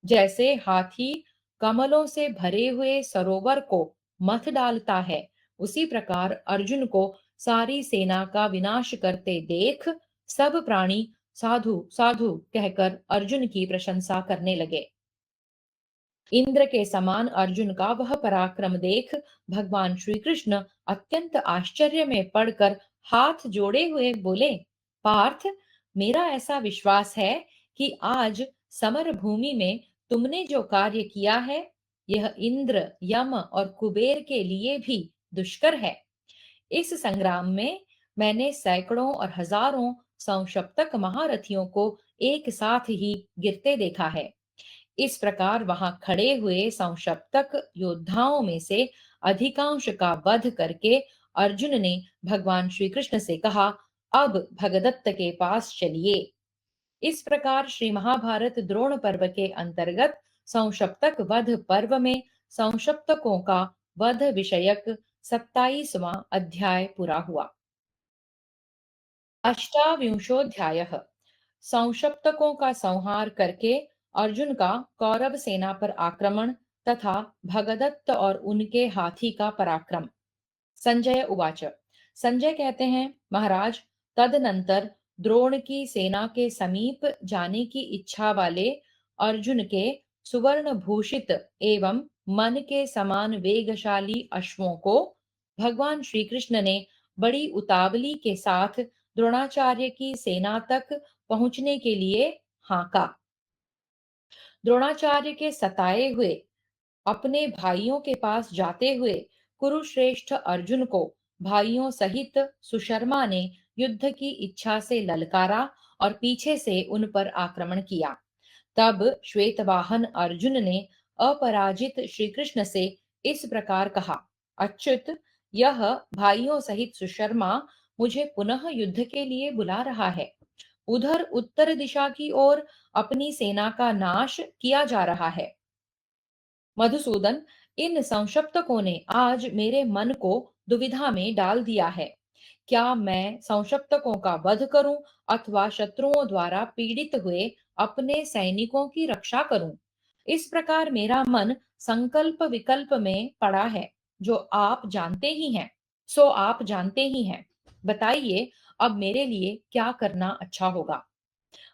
जैसे हाथी कमलों से भरे हुए सरोवर को मथ डालता है, उसी प्रकार अर्जुन को सारी सेना का विनाश करते देख सब प्राणी साधु साधु कहकर अर्जुन की प्रशंसा करने लगे। इंद्र के समान अर्जुन का वह पराक्रम देख भगवान श्री कृष्ण अत्यंत आश्चर्य में पड़कर हाथ जोड़े हुए बोले, पार्थ, मेरा ऐसा विश्वास है कि आज समर भूमि में तुमने जो कार्य किया है, यह इंद्र, यम और कुबेर के लिए भी दुष्कर है। इस संग्राम में मैंने सैकड़ों और हजारों संशप्तक महारथियों को एक साथ ही गिरते देखा है। इस प्रकार वहां खड़े हुए संशप्तक योद्धाओं में से अधिकांश का वध करके अर्जुन ने भगवान श्री कृष्ण से कहा, अब भगदत्त के पास चलिए। इस प्रकार श्री महाभारत द्रोण पर्व के अंतर्गत संशप्तक वध पर्व में संशप्तकों का वध विषयक 27वां अध्याय पूरा हुआ। अष्टाविंशोऽध्यायः। संशप्तकों का संहार करके अर्जुन का कौरव सेना पर आक्रमण तथा भगदत्त और उनके हाथी का पराक्रम। संजय उवाच। संजय कहते हैं, महाराज, तदनंतर द्रोण की सेना के समीप जाने की इच्छा वाले अर्जुन के सुवर्ण भूषित एवं मन के समान वेगशाली अश्वों को भगवान श्री कृष्ण ने बड़ी उतावली के साथ द्रोणाचार्य की सेना तक पहुंचने के लिए हांका। द्रोणाचार्य के सताए हुए अपने भाइयों के पास जाते हुए कुरुश्रेष्ठ अर्जुन को भाइयों सहित सुशर्मा ने युद्ध की इच्छा से ललकारा और पीछे से उन पर आक्रमण किया। तब श्वेतवाहन अर्जुन ने अपराजित श्री कृष्ण से इस प्रकार कहा, अच्युत, यह भाइयों सहित सुशर्मा मुझे पुनः युद्ध के लिए बुला रहा है। उधर उत्तर दिशा की ओर अपनी सेना का नाश किया जा रहा है। मधुसूदन, इन संशप्तकों ने आज मेरे मन को दुविधा में डाल दिया है। क्या मैं संशप्तकों का वध करूं अथवा शत्रुओं द्वारा पीड़ित हुए अपने सैनिकों की रक्षा करूं? इस प्रकार मेरा मन संकल्प विकल्प में पड़ा है, जो आप जानते ही हैं। आप जानते ही हैं। बताइए, अब मेरे लिए क्या करना अच्छा होगा?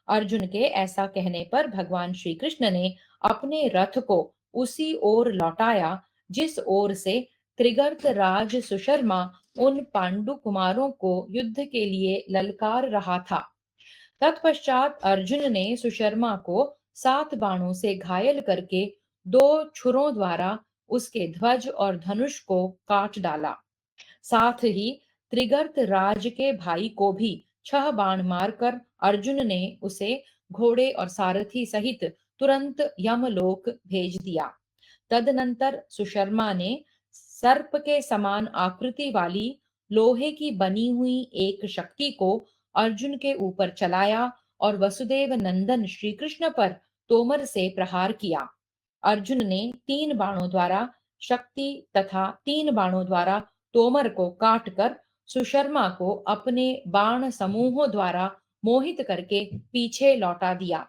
अर्जुन के ऐसा कहने पर भगवान श्री कृष्ण ने अपने रथ को उसी ओर लौटाया जिस ओर से त्रिगर्त राज सुशर्मा उन पांडु कुमारों को युद्ध के लिए ललकार रहा था। तत्पश्चात अर्जुन ने सुशर्मा को 7 बाणों से घायल करके 2 छुरों द्वारा उसके ध्वज और धनुष को काट डाला। साथ ही त्रिगर्त राज के भाई को भी 6 बाण मारकर अर्जुन ने उसे घोड़े और सारथी सहित तुरंत यमलोक भेज दिया। तदनंतर सुशर्मा ने सर्प के समान आकृति वाली लोहे की बनी हुई एक शक्ति को अर्जुन के ऊपर चलाया और वसुदेव नंदन श्री कृष्ण पर तोमर से प्रहार किया। अर्जुन ने 3 बाणों द्वारा शक्ति तथा 3 बाणों द्वारा तोमर को काटकर सुशर्मा को अपने बाण समूहों द्वारा मोहित करके पीछे लौटा दिया।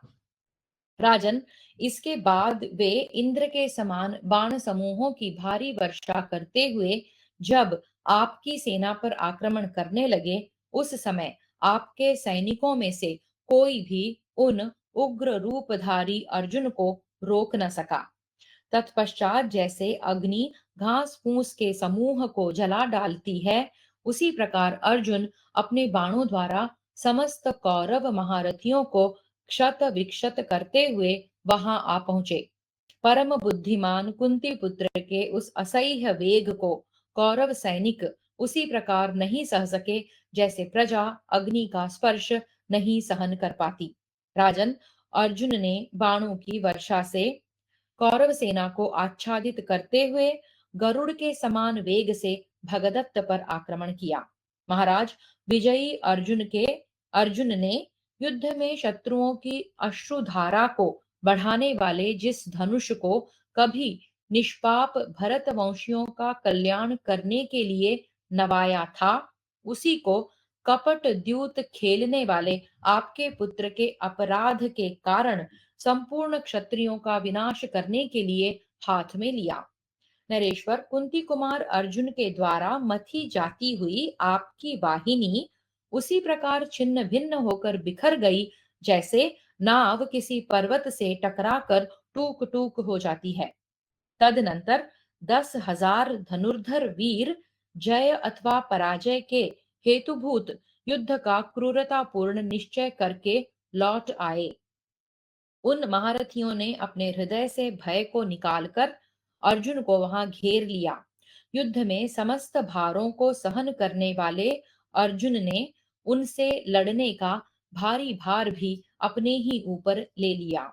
राजन, इसके बाद वे इंद्र के समान बाण समूहों की भारी वर्षा करते हुए जब आपकी सेना पर आक्रमण करने लगे, उस समय आपके सैनिकों में से कोई भी उन उग्र रूपधारी अर्जुन को रोक न सका। तत्पश्चात जैसे अग्नि घास फूस के समूह को जला डालती है, उसी प्रकार अर्जुन अपने बाणों द्वारा समस्त कौरव महारथियों को क्षत विक्षत करते हुए वहां आ पहुंचे। परम बुद्धिमान कुंती पुत्र के उस असह्य वेग को कौरव सैनिक उसी प्रकार नहीं सह सके जैसे प्रजा अग्नि का स्पर्श नहीं सहन कर पाती। राजन, अर्जुन ने बाणों की वर्षा से कौरव सेना को आच्छादित करते हुए गरुड़ के समान वेग से भगदत्त पर आक्रमण किया। महाराज, विजयी अर्जुन ने युद्ध में शत्रुओं की अश्रुधारा को बढ़ाने वाले जिस धनुष को कभी निष्पाप भरत वंशियों का कल्याण करने के लिए नवाया था, उसी को कपट द्यूत खेलने वाले आपके पुत्र के अपराध के कारण संपूर्ण क्षत्रियों का विनाश करने के लिए हाथ में लिया। नरेश्वर, कुंती कुमार अर्जुन के द्वारा मथी जाती हुई आपकी वाहिनी उसी प्रकार छिन्न भिन्न होकर बिखर गई जैसे नाव किसी पर्वत से टकराकर टूक टूक हो जाती है। तदनंतर 10,000 धनुर्धर वीर जय अथवा पराजय के हेतुभूत युद्ध का क्रूरतापूर्ण निश्चय करके लौट आए। उन महारथियों ने अपने हृदय से भय को निकालकर अर्जुन को वहां घेर लिया। युद्ध में समस्त भारों को सहन करने वाले अर्जुन ने उनसे लड़ने का भारी भार भी अपने ही ऊपर ले लिया।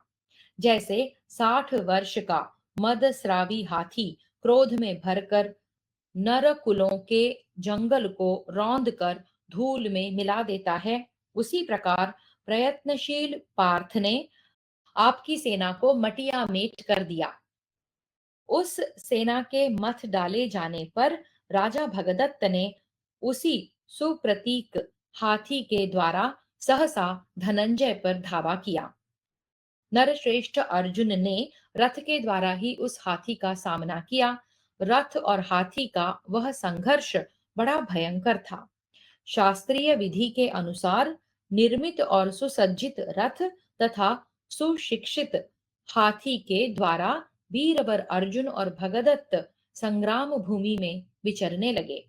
जैसे 60 वर्ष का मदस्रावी हाथी क्रोध में भरकर नरकुलों के जंगल को रौंद कर धूल में मिला देता है, उसी प्रकार प्रयत्नशील पार्थ ने आपकी सेना को मटिया मेट कर दिया। उस सेना के मथ डाले जाने पर राजा भगदत्त ने उसी सुप्रतीक हाथी के द्वारा सहसा धनंजय पर धावा किया। नरश्रेष्ठ अर्जुन ने रथ के द्वारा ही उस हाथी का सामना किया। रथ और हाथी का वह संघर्ष बड़ा भयंकर था। शास्त्रीय विधि के अनुसार निर्मित और सुसज्जित रथ तथा सुशिक्षित हाथी के द्वारा वीरवर अर्जुन और भगदत्त संग्राम भूमि में विचरने लगे।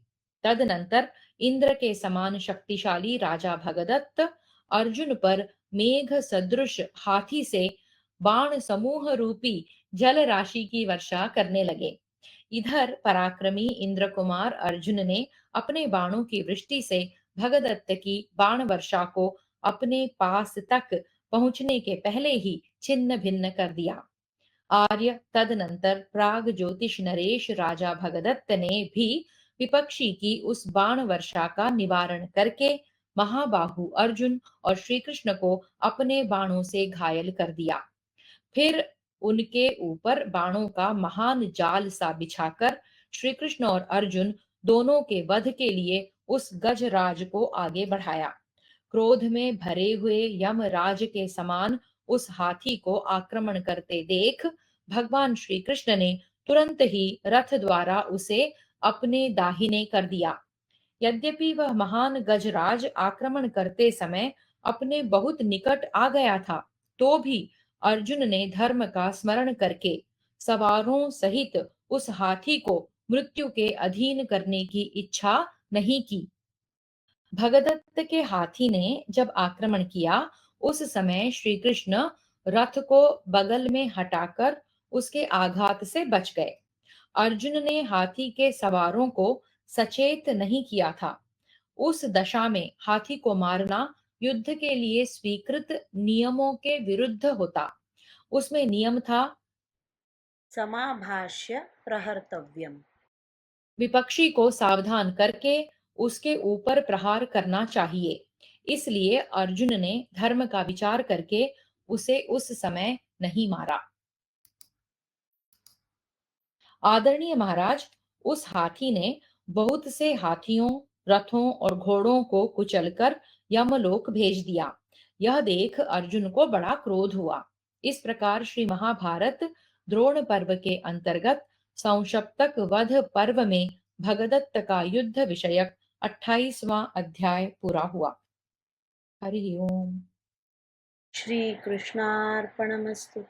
तदनंतर इंद्र के समान शक्तिशाली राजा भगदत्त अर्जुन पर मेघ सदृश हाथी से बाण समूह रूपी जल राशि की वर्षा करने लगे। इधर पराक्रमी इंद्र कुमार अर्जुन ने अपने बाणों की वृष्टि से भगदत्त की बाण वर्षा को अपने पास तक पहुंचने के पहले ही छिन्न भिन्न कर दिया। आर्य तदनंतर प्राग ज्योतिष नरेश राजा भगदत्त ने भी विपक्षी की उस बाण वर्षा का निवारण करके महाबाहु अर्जुन और श्री कृष्ण को अपने बाणों से घायल कर दिया। फिर उनके ऊपर बाणों का महान जाल सा बिछाकर श्री कृष्ण और अर्जुन दोनों के वध के लिए उस गजराज को आगे बढ़ाया। क्रोध में भरे हुए यमराज के समान उस हाथी को आक्रमण करते देख भगवान श्री कृष्ण ने तुरंत ही रथ द्वारा उसे अपने दाहिने कर दिया। यद्यपि वह महान गजराज आक्रमण करते समय अपने बहुत निकट आ गया था, तो भी अर्जुन ने धर्म का स्मरण करके सवारों सहित उस हाथी को मृत्यु के अधीन करने की इच्छा नहीं की। भगदत्त के हाथी ने जब आक्रमण किया, उस समय श्री कृष्ण रथ को बगल में हटाकर उसके आघात से बच गए। अर्जुन ने हाथी के सवारों को सचेत नहीं किया था। उस दशा में हाथी को मारना युद्ध के लिए स्वीकृत नियमों के विरुद्ध होता। उसमें नियम था, समाभाष्य प्रहर्तव्यम। विपक्षी को सावधान करके उसके ऊपर प्रहार करना चाहिए। इसलिए अर्जुन ने धर्म का विचार करके उसे उस समय नहीं मारा। आदरणीय महाराज, उस हाथी ने बहुत से हाथियों, रथों और घोड़ों को कुचलकर यमलोक भेज दिया। यह देख अर्जुन को बड़ा क्रोध हुआ। इस प्रकार श्री महाभारत द्रोण पर्व के अंतर्गत संशप्तक वध पर्व में भगदत्त का युद्ध विषयक 28वां अध्याय पूरा हुआ। हरि ओम। श्री कृष्णार्पणमस्तु।